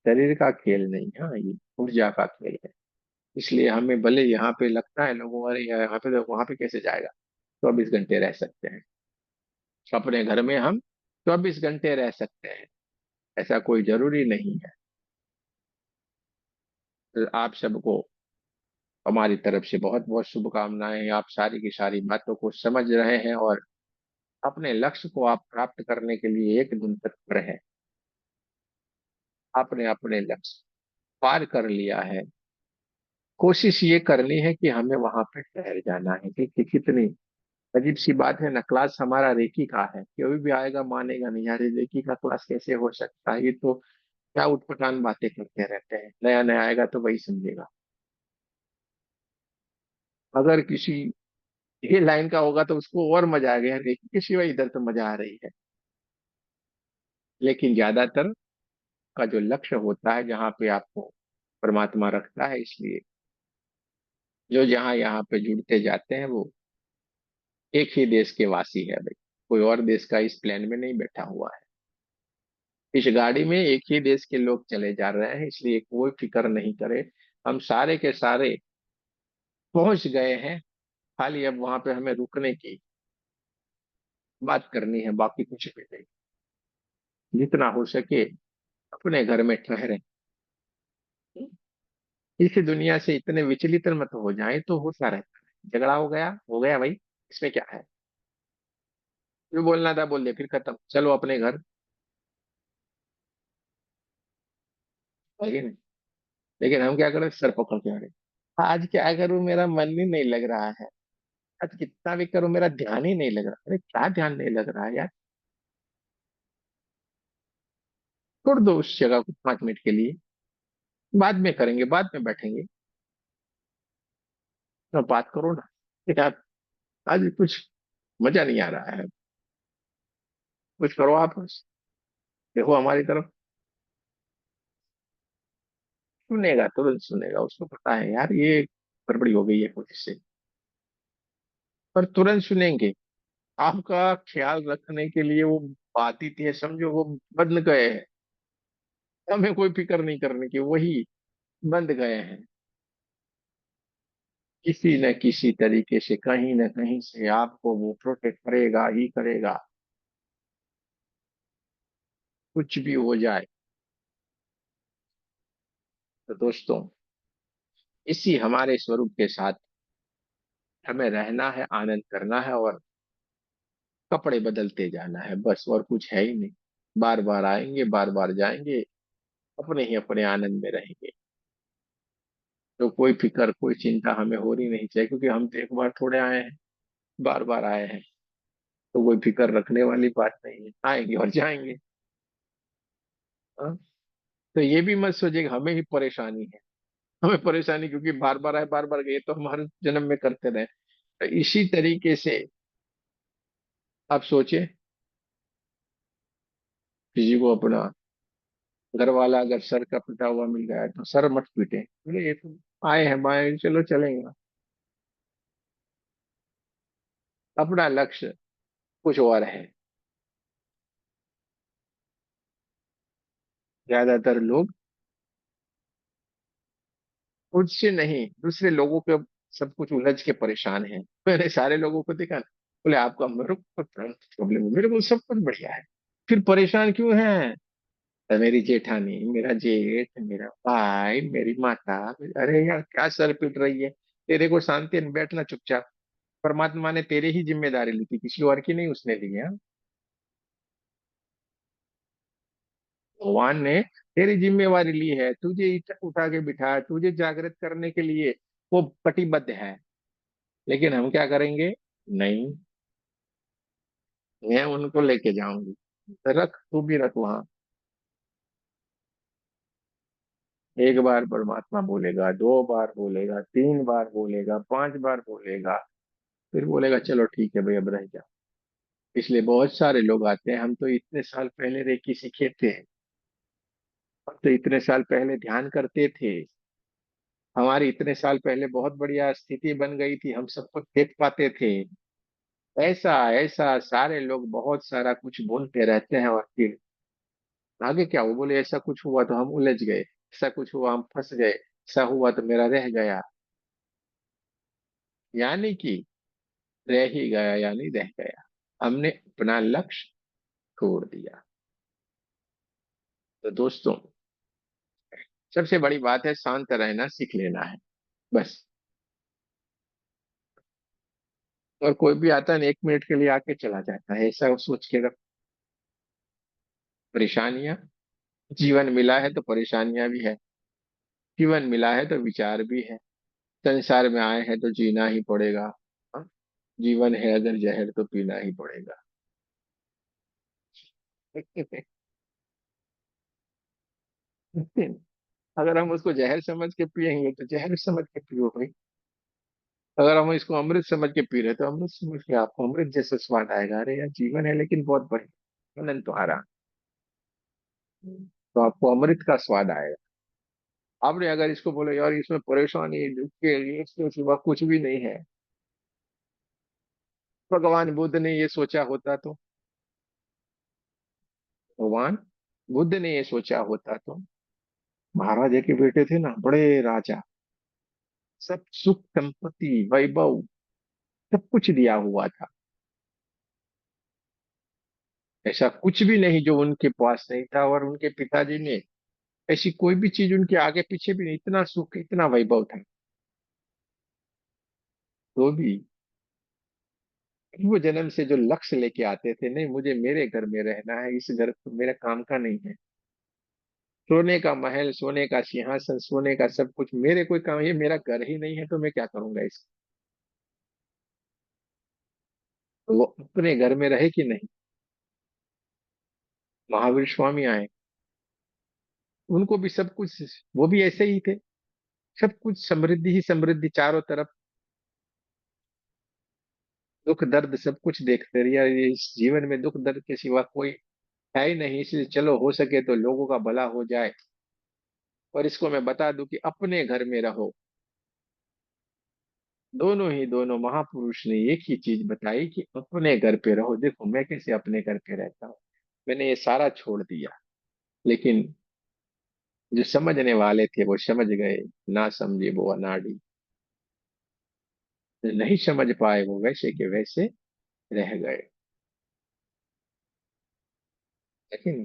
शरीर का खेल नहीं, हाँ ये ऊर्जा का खेल है। इसलिए हमें भले यहाँ पे लगता है लोगों को, अरे यार यहाँ पे तो वहां पे कैसे जाएगा, 24 घंटे रह सकते हैं। अपने घर में हम 24 घंटे रह सकते हैं, ऐसा कोई जरूरी नहीं है। तो आप सबको हमारी तरफ से बहुत बहुत शुभकामनाएं। आप सारी की सारी बातों को समझ रहे हैं और अपने लक्ष्य को आप प्राप्त करने के लिए एक दिन तत्पर है। आपने अपने लक्ष्य पार कर लिया है। कोशिश ये करनी है कि हमें वहां पे ठहर जाना है, क्योंकि कितनी अजीब सी बात है ना, क्लास हमारा रेकी का है, कोई भी आएगा मानेगा नहीं, यार ये रेकी का क्लास कैसे हो सकता है, ये तो क्या उटपटांग बातें करते रहते हैं, नया नया आएगा तो वही समझेगा। अगर किसी ये लाइन का होगा तो उसको और मजा आ गया, रेकी के सिवा इधर तो मजा आ रही है। लेकिन ज्यादातर का जो लक्ष्य होता है, जहाँ पे आपको परमात्मा रखता है, इसलिए जो जहाँ यहाँ पे जुड़ते जाते हैं वो एक ही देश के वासी है भाई। कोई और देश का इस प्लेन में नहीं बैठा हुआ है। इस गाड़ी में एक ही देश के लोग चले जा रहे हैं, इसलिए कोई फिक्र नहीं करे। हम सारे के सारे पहुंच गए हैं। खाली अब वहां पे हमें रुकने की बात करनी है, बाकी कुछ भी नहीं। जितना हो सके अपने घर में ठहरे, इस दुनिया से इतने विचलित मत हो जाए तो होता रहता है। झगड़ा हो गया भाई, इसमें क्या है, जो बोलना था बोल दे, फिर खत्म, चलो अपने घर। है कि नहीं? लेकिन हम क्या करें, सर पकड़ के अड़े, आज क्या करूं, मेरा मन ही नहीं लग रहा है, आज कितना भी करूं मेरा ध्यान ही नहीं लग रहा। अरे क्या ध्यान नहीं लग रहा है यार, छोड़ दो उस जगह को 5 मिनट के लिए, बाद में करेंगे, बाद में बैठेंगे। तो बात करो ना यार, आज कुछ मजा नहीं आ रहा है, कुछ करो आप, देखो हमारी तरफ। सुनेगा, तुरंत सुनेगा, उसको पता है यार ये गड़बड़ी हो गई है कुछ इससे, पर तुरंत सुनेंगे। आपका ख्याल रखने के लिए वो बाधित है, समझो वो बंद गए हैं। हमें कोई फिक्र नहीं करने की, वही बंद गए हैं। किसी न किसी तरीके से कहीं न कहीं से आपको वो प्रोटेक्ट करेगा ही करेगा, कुछ भी हो जाए। तो दोस्तों, इसी हमारे स्वरूप के साथ हमें रहना है, आनंद करना है और कपड़े बदलते जाना है, बस और कुछ है ही नहीं। बार बार आएंगे, बार बार जाएंगे, अपने ही अपने आनंद में रहेंगे। तो कोई फिक्र कोई चिंता हमें हो रही नहीं चाहिए, क्योंकि हम तो एक बार थोड़े आए हैं, बार बार आए हैं। तो कोई फिक्र रखने वाली बात नहीं है, आएंगे और जाएंगे। हाँ? तो ये भी मत सोचिए कि हमें ही परेशानी है। हमें परेशानी क्योंकि बार बार आए बार बार गए, तो हम हर जन्म में करते रहे। तो इसी तरीके से आप सोचे, किसी को अपना घर वाला अगर सर का पिटा हुआ मिल गया है, तो सर मत पीटे, बोले ये तो आए हैं बाएं, चलो चलेंगे। अपना लक्ष्य कुछ और है। ज्यादातर लोग खुद से नहीं, दूसरे लोगों के सब कुछ उलझ के परेशान हैं। मैंने सारे लोगों को देखा ना, बोले आपका मेरे को प्रॉब्लम है, मेरे को सब कुछ बढ़िया है, फिर परेशान क्यों है? तो मेरी जेठानी, मेरा जेठ, मेरा भाई, मेरी माता। अरे यार क्या सर पीट रही है, तेरे को शांति से बैठना चुपचाप। परमात्मा ने तेरे ही जिम्मेदारी ली थी, किसी और की नहीं उसने ली है। भगवान ने तेरी जिम्मेवारी ली है, तुझे उठा के बिठाया, तुझे जागृत करने के लिए वो कटिबद्ध है। लेकिन हम क्या करेंगे, नहीं, मैं उनको लेके जाऊंगी। रख, तू भी रख वहां। एक बार परमात्मा बोलेगा, 2 बार बोलेगा, 3 बार बोलेगा, 5 बार बोलेगा, फिर बोलेगा चलो ठीक है भाई अब रह जा। इसलिए बहुत सारे लोग आते हैं, हम तो इतने साल पहले रेकी सीखे थे, हम तो इतने साल पहले ध्यान करते थे, हमारी इतने साल पहले बहुत बढ़िया स्थिति बन गई थी, हम सब कुछ देख पाते थे। ऐसा ऐसा सारे लोग बहुत सारा कुछ बोलते रहते हैं और फिर आगे क्या? वो बोले ऐसा कुछ हुआ तो हम उलझ गए, ऐसा कुछ हुआ हम फंस गए, ऐसा हुआ तो मेरा रह गया। यानी कि रह ही गया, यानी रह गया, हमने अपना लक्ष्य छोड़ दिया। तो दोस्तों, सबसे बड़ी बात है शांत रहना सीख लेना है, बस। और कोई भी आता है ना, 1 मिनट के लिए आके चला जाता है, ऐसा सोच के रख। परेशानियां, जीवन मिला है तो परेशानियां भी है, जीवन मिला है तो विचार भी है, संसार में आए हैं तो जीना ही पड़ेगा। हाँ? जीवन है अगर जहर तो पीना ही पड़ेगा। अगर हम उसको जहर समझ के पियेंगे तो जहर समझ के पियो भाई। अगर हम इसको अमृत समझ के पी रहे तो अमृत समझ के आपको अमृत जैसा स्वाद आएगा। अरे यार, जीवन है लेकिन बहुत बढ़िया, आनंद तो आ रहा, तो आपको अमृत का स्वाद आएगा। आपने अगर इसको बोले यार इसमें परेशानी दुख के इसके सिवा कुछ भी नहीं है, भगवान बुद्ध ने ये सोचा होता तो, भगवान बुद्ध ने ये सोचा होता तो, महाराजा के बेटे थे ना, बड़े राजा, सब सुख संपत्ति वैभव सब कुछ दिया हुआ था, ऐसा कुछ भी नहीं जो उनके पास नहीं था। और उनके पिताजी ने ऐसी कोई भी चीज उनके आगे पीछे भी नहीं, इतना सुख इतना वैभव था, तो भी वो जन्म से जो लक्ष्य लेके आते थे, नहीं मुझे मेरे घर में रहना है, इस घर तो मेरा काम का नहीं है, सोने का महल, सोने का सिंहासन, सोने का सब कुछ मेरे कोई काम, ये मेरा घर ही नहीं है तो मैं क्या करूंगा इसका। तो वो अपने घर में रहे कि नहीं। महावीर स्वामी आए, उनको भी सब कुछ, वो भी ऐसे ही थे, सब कुछ समृद्धि ही समृद्धि चारों तरफ, दुख दर्द सब कुछ देखते रहिए, ये इस जीवन में दुख दर्द के सिवा कोई है ही नहीं, इसलिए चलो हो सके तो लोगों का भला हो जाए। और इसको मैं बता दूं कि अपने घर में रहो। दोनों महापुरुष ने एक ही चीज बताई कि अपने घर पे रहो। देखो मैं कैसे अपने घर पे रहता हूँ, मैंने ये सारा छोड़ दिया। लेकिन जो समझने वाले थे वो समझ गए, ना समझे वो अनाड़ी, जो नहीं समझ पाए वो वैसे के वैसे रह गए। लेकिन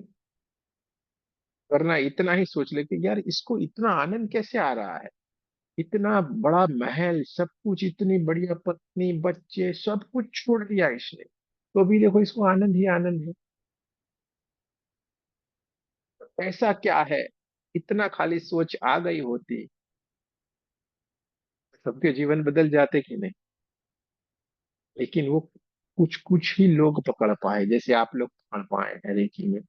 वरना इतना ही सोच ले कि यार इसको इतना आनंद कैसे आ रहा है, इतना बड़ा महल, सब कुछ, इतनी बढ़िया पत्नी बच्चे, सब कुछ छोड़ दिया इसने, तो भी देखो इसको आनंद ही आनंद है। ऐसा क्या है, इतना खाली सोच आ गई होती, सबके जीवन बदल जाते कि नहीं। लेकिन वो कुछ कुछ ही लोग पकड़ पाए, जैसे आप लोग पकड़ पाए हैं रेकी में,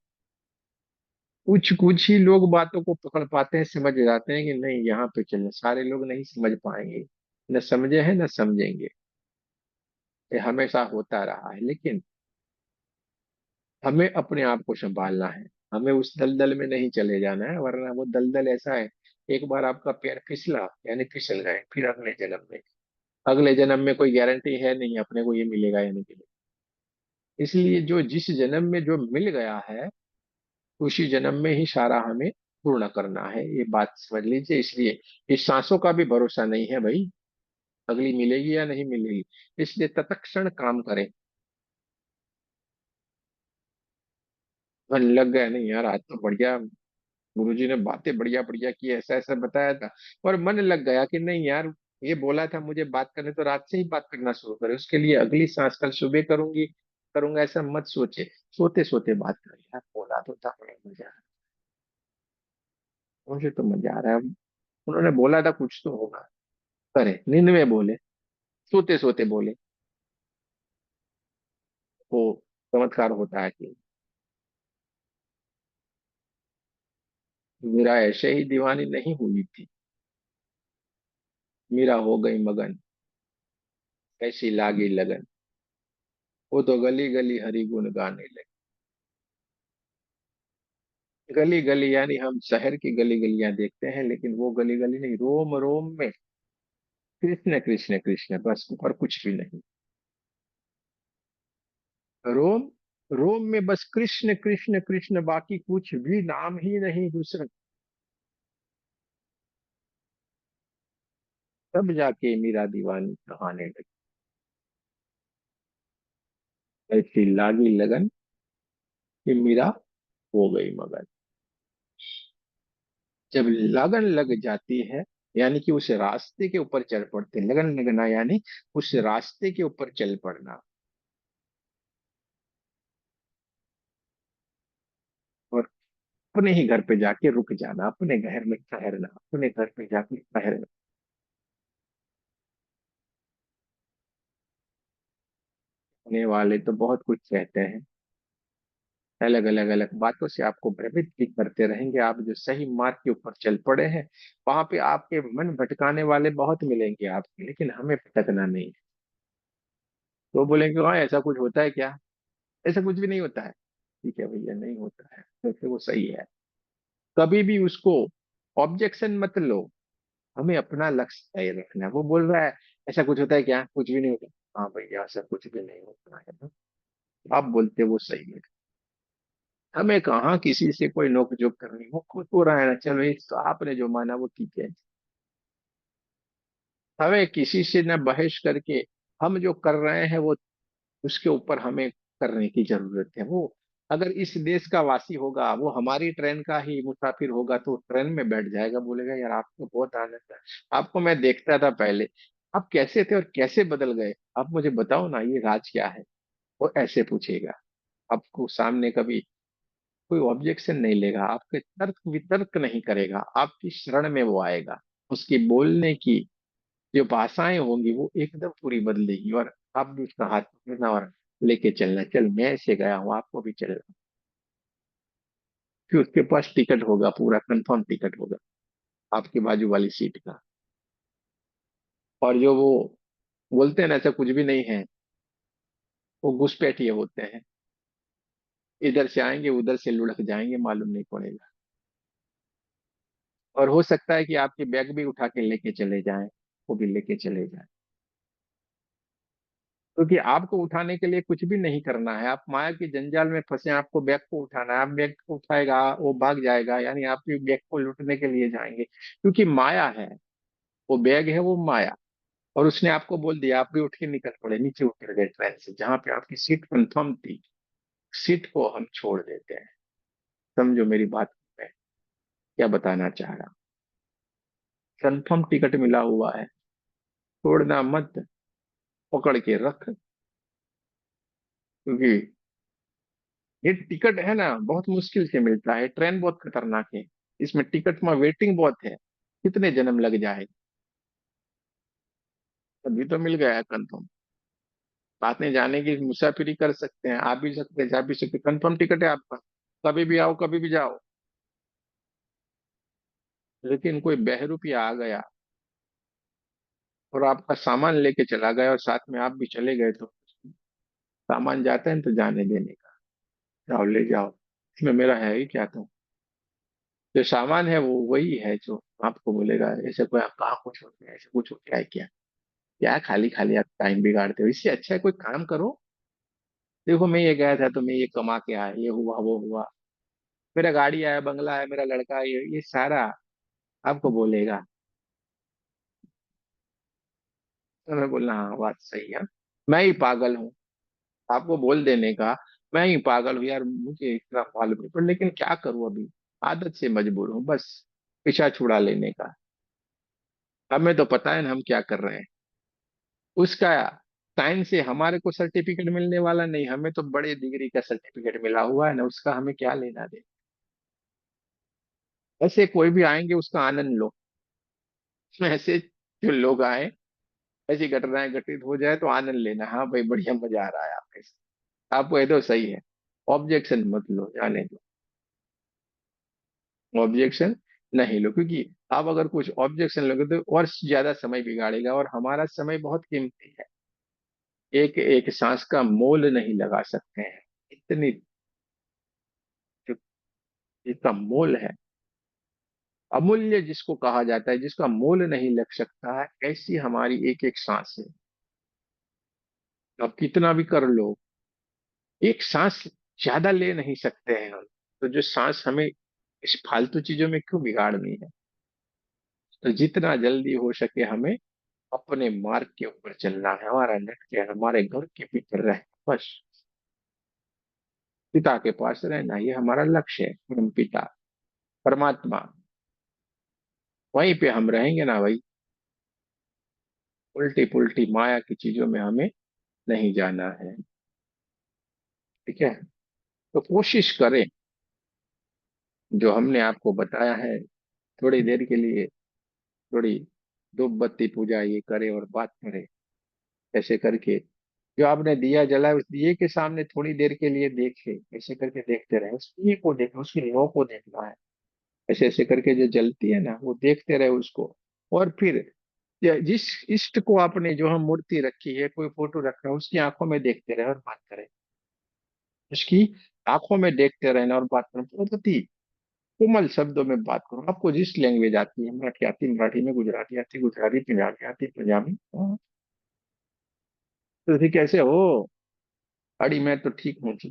कुछ कुछ ही लोग बातों को पकड़ पाते हैं, समझ जाते हैं कि नहीं यहाँ पे चलना, सारे लोग नहीं समझ पाएंगे, न समझे हैं न समझेंगे। ये हमेशा होता रहा है। लेकिन हमें अपने आप को संभालना है, हमें उस दलदल में नहीं चले जाना है, वरना वो दलदल ऐसा है, एक बार आपका पैर फिसला यानी फिसल गए, फिर अगले जन्म में कोई गारंटी है नहीं अपने को ये मिलेगा या नहीं मिलेगा। इसलिए जो जिस जन्म में जो मिल गया है, उसी जन्म में ही सारा हमें पूर्ण करना है, ये बात समझ लीजिए। इसलिए इस सांसों का भी भरोसा नहीं है भाई, अगली मिलेगी या नहीं मिलेगी, इसलिए तत्क्षण काम करें। मन लग गया, नहीं यार आज तो बढ़िया, गुरुजी ने बातें बढ़िया बढ़िया की, ऐसा ऐसा बताया था, और मन लग गया कि नहीं यार, ये बोला था मुझे बात करने, तो रात से ही बात करना शुरू करें, उसके लिए अगली सांस कल सुबह करूंगी, करूंगा, ऐसा मत सोचे, सोते सोते बात करें। यार बोला तो था, बड़ा मजा आया, मुझे तो मजा आ रहा है। उन्होंने बोला था कुछ तो होगा, करे नींद में बोले, सोते सोते बोले, वो चमत्कार होता है कि मीरा ऐसे ही दीवानी नहीं हुई थी, मीरा हो गई मगन, कैसी लागी लगन, वो तो गली गली हरि गुण गाने लगी। गली गली यानी हम शहर की गली गलियां देखते हैं, लेकिन वो गली गली नहीं, रोम रोम में कृष्ण कृष्ण कृष्ण, बस, और कुछ भी नहीं। रोम रोम में बस कृष्ण कृष्ण कृष्ण, बाकी कुछ भी नाम ही नहीं दूसरा। तब जाके मीरा दीवानी कहाने लगी। ऐसी लागी लगन कि मीरा हो गई मगन। जब लगन लग जाती है, यानी कि उस रास्ते के ऊपर चल पड़ते हैं। लगन लगना यानी उस रास्ते के ऊपर चल पड़ना। और अपने ही घर पे जाके रुक जाना, अपने घर में ठहरना, अपने घर पे जाके ठहरना। होने वाले तो बहुत कुछ कहते हैं, अलग अलग अलग बातों से आपको भ्रमित भी करते रहेंगे। आप जो सही मार्ग के ऊपर चल पड़े हैं, वहां पे आपके मन भटकाने वाले बहुत मिलेंगे आपके, लेकिन हमें भटकना नहीं है। तो बोलेंगे हाँ ऐसा कुछ होता है क्या? ऐसा कुछ भी नहीं होता है। ठीक है भैया, नहीं होता है तो फिर वो सही है। कभी भी उसको ऑब्जेक्शन मत लो। हमें अपना लक्ष्य तय रखना है। वो बोल रहा है ऐसा कुछ होता है क्या? कुछ भी नहीं होता। हाँ भैया, ऐसा कुछ भी नहीं होता है ना। आप बोलते वो सही है। हमें कहाँ किसी से कोई नोक झोंक करनी, वो खुद हो रहा है ना, चलो ये तो आपने जो माना वो ठीक है। हमें किसी से न बहस करके, हम जो कर रहे हैं वो, उसके ऊपर हमें करने की जरूरत है। वो अगर इस देश का वासी होगा, वो हमारी ट्रेन का ही मुसाफिर होगा, तो ट्रेन में बैठ जाएगा, बोलेगा यार आपको बहुत आनंद है, आपको मैं देखता था पहले, आप कैसे थे और कैसे बदल गए, आप मुझे बताओ ना ये राज क्या है। वो ऐसे पूछेगा। आपको सामने कभी कोई ऑब्जेक्शन नहीं लेगा, आपके तर्क वितर्क नहीं करेगा, आपकी शरण में वो आएगा। उसकी बोलने की जो भाषाएं होंगी वो एकदम पूरी बदलेगी, और आप भी उसका हाथ पकड़ना और लेके चलना, चल मैं ऐसे गया हूँ आपको भी चलना। फिर उसके पास टिकट होगा, पूरा कंफर्म टिकट होगा आपके बाजू वाली सीट का। और जो वो बोलते हैं ना ऐसा कुछ भी नहीं है, वो घुसपैठिए होते हैं। इधर से आएंगे उधर से लुढ़क जाएंगे, मालूम नहीं पड़ेगा। और हो सकता है कि आपके बैग भी उठा के लेके चले जाएं, वो भी लेके चले जाएं। क्योंकि आपको उठाने के लिए कुछ भी नहीं करना है। आप माया के जंजाल में फंसे हैं, आपको बैग को उठाना है, आप बैग को उठाएगा वो भाग जाएगा, यानी आप भी बैग को लूटने के लिए जाएंगे, क्योंकि माया है। वो बैग है, वो माया। और उसने आपको बोल दिया, आप भी उठ के निकल पड़े, नीचे उतर गए ट्रेन से, जहां पे आपकी सीट कंफर्म थी। सीट को हम छोड़ देते हैं। समझो मेरी बात में क्या बताना चाह रहा हूं। कंफर्म टिकट मिला हुआ है, छोड़ना मत, पकड़ के रख। क्योंकि ये टिकट है ना, बहुत मुश्किल से मिलता है, ट्रेन बहुत खतरनाक है, इसमें टिकट में वेटिंग बहुत है, कितने जन्म लग जाए तभी तो मिल गया है कंफर्म। बात नहीं, जाने की मुसाफिरी कर सकते हैं, आ भी सकते हैं, जा भी सकते, कंफर्म टिकट है आपका, कभी भी आओ कभी भी जाओ। लेकिन कोई बहरूपिया आ गया और आपका सामान लेके चला गया और साथ में आप भी चले गए, तो सामान जाता है ना, तो जाने देने का, जाओ ले जाओ, इसमें मेरा है ही क्या? तो जो सामान है वो वही है जो आपको बोलेगा ऐसे कोई, आप कहाँ कुछ हो गया, ऐसे कुछ हो गया है क्या? क्या खाली खाली आप टाइम बिगाड़ते हो? इससे अच्छा है कोई काम करो। देखो मैं ये गया था तो मैं ये कमा के आया, ये हुआ वो हुआ, मेरा गाड़ी आया, बंगला है, मेरा लड़का है, ये सारा आपको बोलेगा। तो मैं बोलना हाँ बात सही है, मैं ही पागल हूँ, आपको बोल देने का, मैं ही पागल हूँ यार, मुझे इतना मालूम नहीं, पर लेकिन क्या करूँ अभी, आदत से मजबूर हूँ बस, पीछा छुड़ा लेने का। हमें तो पता है ना हम क्या कर रहे हैं। उसका साइंस से हमारे को सर्टिफिकेट मिलने वाला नहीं, हमें तो बड़े डिग्री का सर्टिफिकेट मिला हुआ है ना, उसका हमें क्या लेना दे। ऐसे कोई भी आएंगे उसका आनंद लो। ऐसे जो लोग आए, ऐसी घटनाएं घटित हो जाए तो आनंद लेना, हाँ भाई बढ़िया मजा आ रहा है आपके साथ, आपको ये तो सही है। ऑब्जेक्शन मत लो, जाने दो, ऑब्जेक्शन नहीं लो, क्योंकि आप अगर कुछ ऑब्जेक्शन लोगे तो और ज्यादा समय बिगाड़ेगा, और हमारा समय बहुत कीमती है। एक एक सांस का मोल नहीं लगा सकते हैं, इतनी जो इसका मोल है, अमूल्य जिसको कहा जाता है, जिसका मोल नहीं लग सकता है, ऐसी हमारी एक एक सांस है। आप कितना भी कर लो, एक सांस ज्यादा ले नहीं सकते हैं हम। तो जो सांस हमें इस फालतू चीजों में क्यों बिगाड़नी है। तो जितना जल्दी हो सके हमें अपने मार्ग के ऊपर चलना है, हमारा लक्ष्य हमारे घर के भीतर रहे बस। पिता के पास रहना ये हमारा लक्ष्य है, परम पिता परमात्मा, वहीं पे हम रहेंगे ना भाई। उल्टी पुल्टी माया की चीजों में हमें नहीं जाना है। ठीक है। तो कोशिश करें, जो हमने आपको बताया है, थोड़ी देर के लिए थोड़ी धूप बत्ती पूजा ये करे और बात करे, ऐसे करके जो आपने दिया जलाया उस दिए के सामने थोड़ी देर के लिए देखे, ऐसे करके देखते रहे, उस दिए को देखना, उसकी लौ को देखना है। ऐसे ऐसे करके जो जलती है ना वो देखते रहे उसको। और फिर जिस इष्ट को आपने, जो हम मूर्ति रखी है, कोई फोटो रखा है, उसकी आंखों में देखते रहे और बात करें। उसकी आंखों में देखते रहना और बात करें, बहुत ही कोमल शब्दों में बात करो। आपको जिस लैंग्वेज आती है, मराठी आती मराठी में, गुजराती आती गुजराती, पंजाबी आती पंजाबी, हाँ। तो ठीक कैसे हो, अड़ी मैं तो ठीक हूँ जी,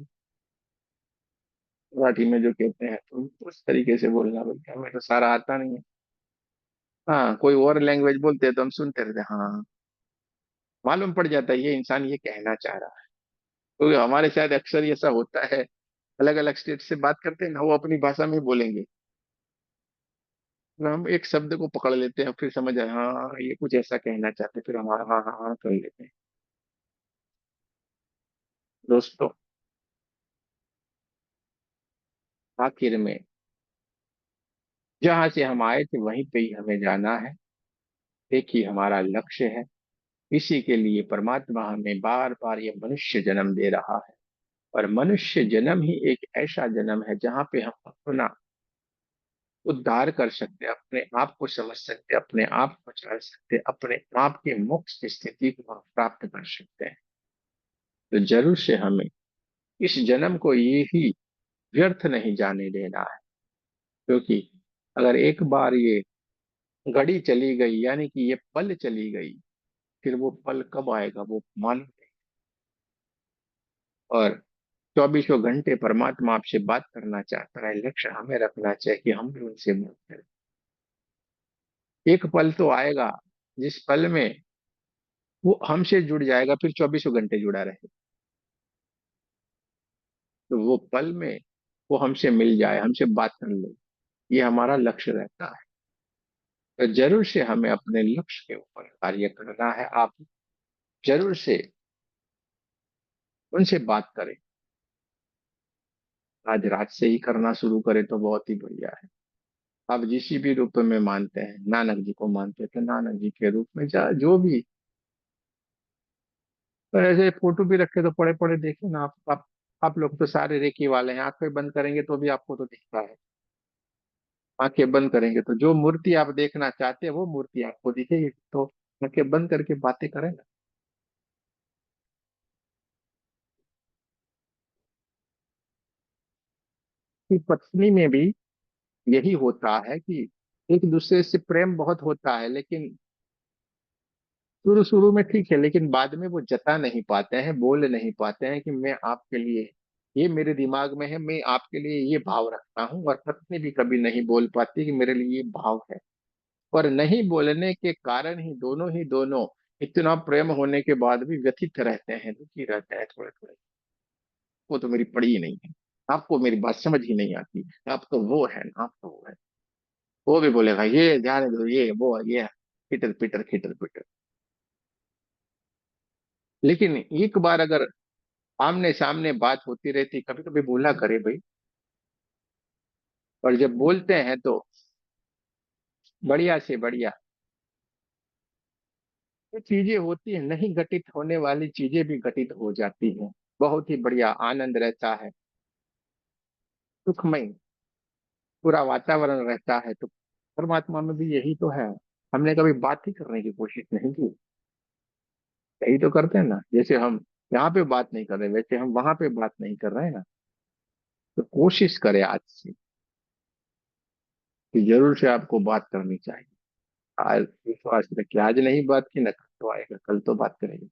मराठी में जो कहते हैं तो उस तरीके से बोलना, बोलते हमें तो सारा आता नहीं है। हाँ, कोई और लैंग्वेज बोलते हैं तो हम सुनते रहते हैं, हाँ। मालूम पड़ जाता है ये इंसान ये कहना चाह रहा है। तो हमारे शायद अक्सर ऐसा होता है, अलग अलग स्टेट से बात करते हैं ना, वो अपनी भाषा में बोलेंगे, तो हम एक शब्द को पकड़ लेते हैं, फिर समझ आए हाँ ये कुछ ऐसा कहना चाहते हैं, फिर हम हाँ हाँ हाँ हाँ कर लेते हैं। दोस्तों, आखिर में जहां से हम आए थे वहीं पे ही हमें जाना है। एक ही हमारा लक्ष्य है। इसी के लिए परमात्मा हमें बार बार ये मनुष्य जन्म दे रहा है। और मनुष्य जन्म ही एक ऐसा जन्म है जहाँ पे हम अपना उद्धार कर सकते हैं, अपने आप को समझ सकते हैं, अपने आप को जान सकते हैं, अपने आप की मोक्ष की स्थिति को हम प्राप्त कर सकते हैं। तो जरूर से हमें इस जन्म को ये ही व्यर्थ नहीं जाने देना है। क्योंकि अगर एक बार ये घड़ी चली गई, यानी कि ये पल चली गई, फिर वो पल कब आएगा वो मालूम नहीं। और चौबीसों घंटे परमात्मा आपसे बात करना चाहता है, लक्ष्य हमें रखना चाहिए कि हम भी उनसे बात करें। एक पल तो आएगा जिस पल में वो हमसे जुड़ जाएगा, फिर चौबीसों घंटे जुड़ा रहे। तो वो पल में वो हमसे मिल जाए, हमसे बात कर ले, ये हमारा लक्ष्य रहता है। तो जरूर से हमें अपने लक्ष्य के ऊपर कार्य करना है। आप जरूर से उनसे बात करें। आज रात से ही करना शुरू करें तो बहुत ही बढ़िया है। आप जिस भी रूप में मानते हैं, नानक जी को मानते हैं तो नानक जी के रूप में जो भी। पर ऐसे फोटो भी रखे तो पड़े पड़े देखे ना आप लोग तो सारे रेकी वाले हैं, आंखें बंद करेंगे तो भी आपको तो दिखता है। आंखें बंद करेंगे तो जो मूर्ति आप देखना चाहते हैं वो मूर्ति आपको दिखेगी। तो आंखें बंद करके बातें करें ना। कि पत्नी में भी यही होता है कि एक दूसरे से प्रेम बहुत होता है, लेकिन शुरू शुरू में ठीक है, लेकिन बाद में वो जता नहीं पाते हैं, बोल नहीं पाते हैं कि मैं आपके लिए, ये मेरे दिमाग में है, मैं आपके लिए ये भाव रखता हूँ। और पत्नी भी कभी नहीं बोल पाती कि मेरे लिए ये भाव है। और नहीं बोलने के कारण ही दोनों इतना प्रेम होने के बाद भी व्यथित रहते हैं, दुखी रहते हैं थोड़े थोड़े। वो तो मेरी पड़ी ही नहीं है, आपको मेरी बात समझ ही नहीं आती, आप तो वो है ना, आप तो वो है। वो भी बोलेगा ये ध्यान दो, ये वो ये, खिटर पिटर खिटर पिटर। लेकिन एक बार अगर आमने सामने बात होती रहती, कभी कभी बोला करे भाई। और जब बोलते हैं तो बढ़िया से बढ़िया ये चीजें होती है, नहीं घटित होने वाली चीजें भी घटित हो जाती हैं। बहुत ही बढ़िया आनंद रहता है, सुखमय पूरा वातावरण रहता है। तो परमात्मा में भी यही तो है। हमने कभी बात ही करने की कोशिश नहीं की। यही तो करते हैं ना, जैसे हम यहाँ पे बात नहीं कर रहे वैसे हम वहां पे बात नहीं कर रहे हैं ना। तो कोशिश करें आज से कि जरूर से आपको बात करनी चाहिए। आज विश्वास रखिए, आज नहीं बात की ना कल तो आएगा, कल तो बात करेंगे।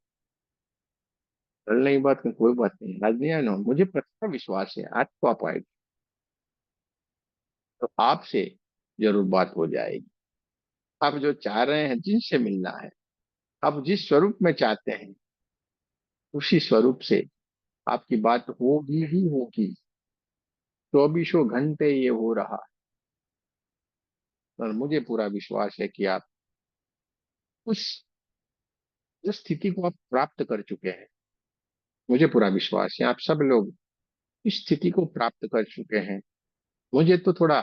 कल नहीं बात की कोई बात नहीं, आज नहीं आए ना, मुझे पक्का विश्वास है आज तो आप आएगी, तो आपसे जरूर बात हो जाएगी। आप जो चाह रहे हैं, जिनसे मिलना है, आप जिस स्वरूप में चाहते हैं, उसी स्वरूप से आपकी बात होगी ही होगी। 24 घंटे ये हो रहा है, और मुझे पूरा विश्वास है कि आप उस जिस स्थिति को आप प्राप्त कर चुके हैं, मुझे पूरा विश्वास है आप सब लोग इस स्थिति को प्राप्त कर चुके हैं। मुझे तो थोड़ा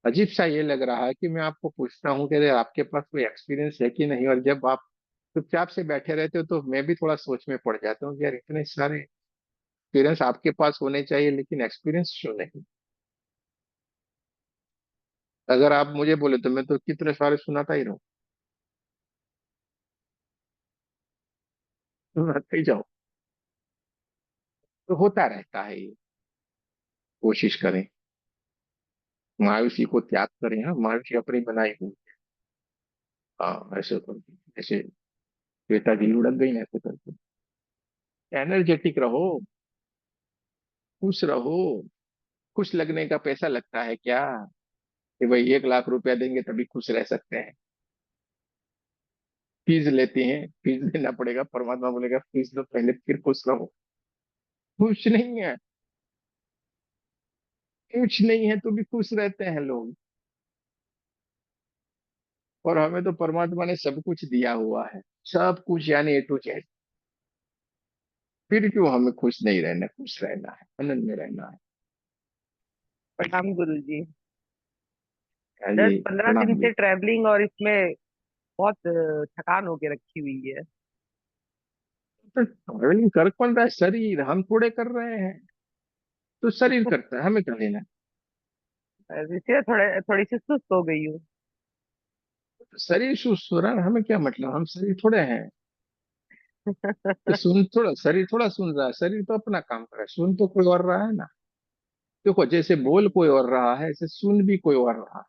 अजीब सा ये लग रहा है कि मैं आपको पूछता हूँ कि अरे आपके पास कोई एक्सपीरियंस है कि नहीं, और जब आप चुपचाप से बैठे रहते हो तो मैं भी थोड़ा सोच में पड़ जाता हूँ कि यार इतने सारे एक्सपीरियंस आपके पास होने चाहिए, लेकिन एक्सपीरियंस क्यों नहीं। अगर आप मुझे बोले तो मैं तो कितने सारे सुनाता ही रहूं, सुनाते ही जाओ। तो होता रहता है ये। कोशिश करें, मायूसी को त्याग करें। हाँ, मायूसी अपनी बनाई हुई। हाँ ऐसे तो, ऐसे श्वेता जी लुढ़क गई ना, ऐसे करके एनर्जेटिक रहो, खुश रहो। खुश लगने का पैसा लगता है क्या, कि भाई 1 लाख रुपया देंगे तभी खुश रह सकते हैं। फीस लेते हैं, फीस देना पड़ेगा, परमात्मा बोलेगा फीस दो पहले फिर खुश रहो। खुश नहीं है, कुछ नहीं है तो भी खुश रहते हैं लोग। और हमें तो परमात्मा ने सब कुछ दिया हुआ है, सब कुछ यानी A to Z। फिर क्यों हमें खुश नहीं रहना, खुश रहना है, आनंद में रहना है। प्रणाम गुरु जी। हाँ दस जी, पंद्रह दिन प्रणाम जी। से ट्रैवलिंग और इसमें बहुत थकान होके रखी हुई है। तो ट्रैवलिंग कर कौन रहा है, शरीर, हम थोड़े कर रहे हैं। तो शरीर करता है, हमें क्या लेना। इसलिए थोड़े थोड़ी सी सुस्त हो गई हूँ। शरीर सुस्त हो रहा है, हमें क्या मतलब, हम शरीर थोड़े हैं। तो सुन थोड़ा, शरीर थोड़ा सुन रहा है, शरीर तो अपना काम कर रहा है, सुन तो कोई और रहा है ना। देखो जैसे बोल कोई और रहा है, ऐसे सुन भी कोई और रहा है।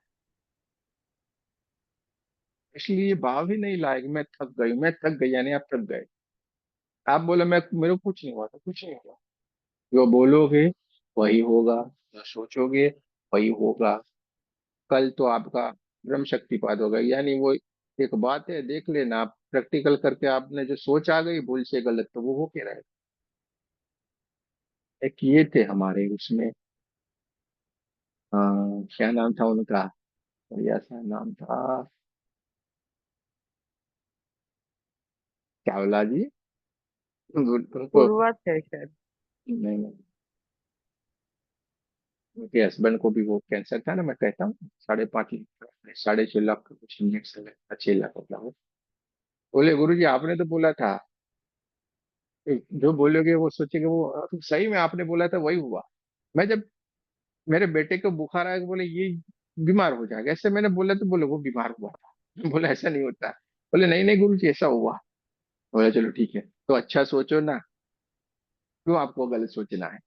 इसलिए ये भाव ही नहीं लाएगी मैं थक गई, मैं थक गई यानी आप थक गए। आप बोले मैं, मेरे को कुछ नहीं हुआ, तो कुछ नहीं हुआ। जो बोलोगे वही होगा, जो सोचोगे वही होगा। कल तो आपका ब्रह्म शक्तिपात होगा, यानी वो एक बात है, देख लेना आप प्रैक्टिकल करके, आपने जो सोच आ गई भूल से गलत, तो वो होके रहे। एक ये थे हमारे उसमें, क्या नाम था उनका, बढ़िया सा नाम था, चावला जी। उनको, पूर्वा थे शायद। नहीं नहीं, उनके हस्बैंड को भी वो कैंसर था ना, मैं कहता हूँ 5.5 लाख, 6.5 लाख का कुछ इंजेक्शन है, 6 लाख होता है। बोले गुरु जी आपने तो बोला था, जो बोलोगे वो सोचेगे वो, तो सही में आपने बोला था वही हुआ। मैं जब मेरे बेटे को बुखार आया, बोले ये बीमार हो जाएगा, ऐसे मैंने बोला तो बोले वो बीमार हुआ था। बोला ऐसा नहीं होता। बोले नहीं नहीं गुरु जी ऐसा हुआ। बोला चलो ठीक है, तो अच्छा सोचो ना, क्यों आपको गलत सोचना है।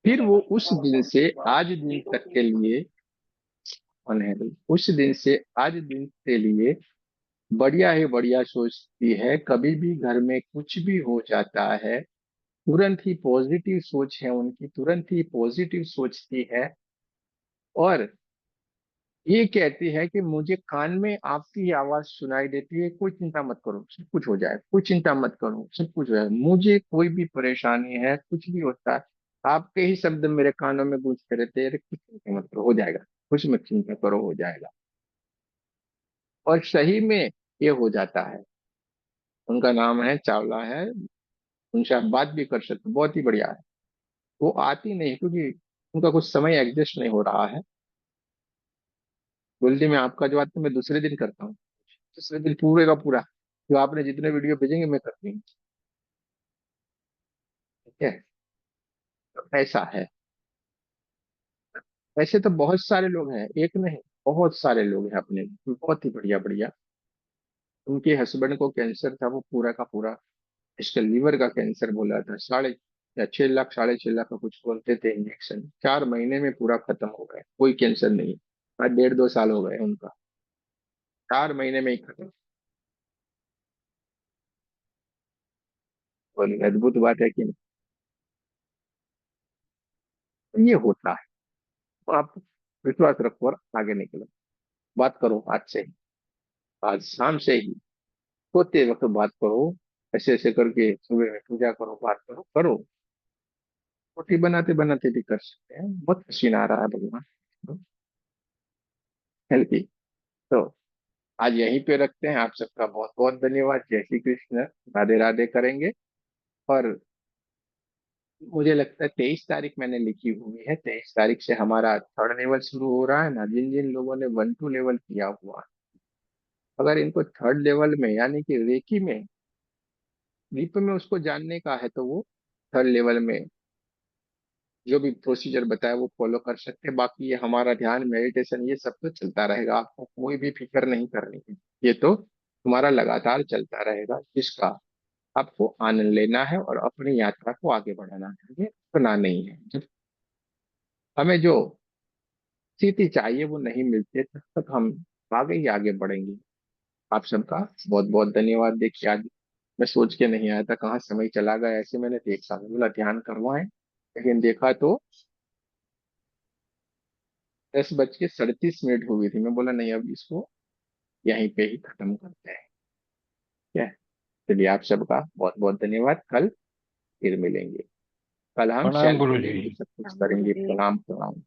फिर वो उस दिन से आज दिन तक के लिए अनहैप्पी, उस दिन से आज दिन के लिए बढ़िया ही बढ़िया सोचती है। कभी भी घर में कुछ भी हो जाता है, तुरंत ही पॉजिटिव सोच है उनकी, तुरंत ही पॉजिटिव सोचती है। और ये कहती है कि मुझे कान में आपकी आवाज सुनाई देती है, कोई चिंता मत करो सब कुछ हो जाए, कोई चिंता मत करो सब कुछ हो जाए, मुझे कोई भी परेशानी है कुछ भी होता है, आपके ही शब्द मेरे कानों में गूंजते रहते हैं, अरे कुछ चिंता मत करो हो जाएगा, कुछ मत चिंता करो हो जाएगा। और सही में ये हो जाता है। उनका नाम है चावला है, उनसे आप बात भी कर सकते हो, बहुत ही बढ़िया है। वो आती नहीं क्योंकि उनका कुछ समय एडजस्ट नहीं हो रहा है। बोलती मैं आपका जो आता मैं दूसरे दिन करता हूँ, दूसरे दिन पूरे का पूरा जो आपने जितने वीडियो भेजेंगे मैं करती हूँ। ठीक है, तो ऐसा है। ऐसे तो बहुत सारे लोग हैं, एक नहीं, बहुत सारे लोग हैं अपने, बहुत ही बढ़िया बढ़िया। उनके हस्बैंड को कैंसर था, वो पूरा का पूरा, इसका लीवर का कैंसर बोला था, साढ़े या 6 लाख, 6.5 लाख का कुछ बोलते थे इंजेक्शन, 4 महीने में पूरा खत्म हो गया, कोई कैंसर नहीं। आज 1.5 2 साल हो गए उनका, 4 महीने में ही खत्म। और अद्भुत बात है कि नहीं? तो ये होता है। तो आप विश्वास रखो और आगे निकलो। बात करो आज से ही, आज शाम से ही सोते वक्त बात करो। ऐसे ऐसे करके सुबह में पूजा करो, बात करो करो। रोटी बनाते बनाते भी कर सकते हैं, बहुत पसीना आ रहा है भगवान, हेल्थी। तो आज यहीं पे रखते हैं। आप सबका बहुत बहुत धन्यवाद। जय श्री कृष्ण। राधे राधे करेंगे। और मुझे लगता है 23 तारीख मैंने लिखी हुई है, 23 तारीख से हमारा थर्ड लेवल शुरू हो रहा है ना। जिन जिन लोगों ने 1 2 लेवल किया हुआ, अगर इनको थर्ड लेवल में यानी कि रेकी में, डीप में उसको जानने का है, तो वो थर्ड लेवल में जो भी प्रोसीजर बताया वो फॉलो कर सकते हैं। बाकी ये हमारा ध्यान, मेडिटेशन, ये सब तो चलता रहेगा। आपको कोई भी फिक्र नहीं करनी है। ये तो तुम्हारा लगातार चलता रहेगा, जिसका आपको आनंद लेना है और अपनी यात्रा को आगे बढ़ाना है। ये रुकना नहीं है। जब हमें जो स्थिति चाहिए वो नहीं मिलती है, तब तक हम आगे ही आगे बढ़ेंगे। आप सबका बहुत बहुत धन्यवाद। देखिए आज मैं सोच के नहीं आया था, कहाँ समय चला गया। ऐसे मैंने देखा, मैं बोला ध्यान करवाएं, लेकिन देखा तो 10:37 हुई थी। मैं बोला नहीं, अब इसको यहीं पे ही खत्म करते हैं। ठीक है। चलिए, आप सबका बहुत बहुत धन्यवाद। कल फिर मिलेंगे। कल हम प्रणाम सेल्फ गुरु जी। हीलिंग सब कुछ करेंगे। प्रणाम प्रणाम।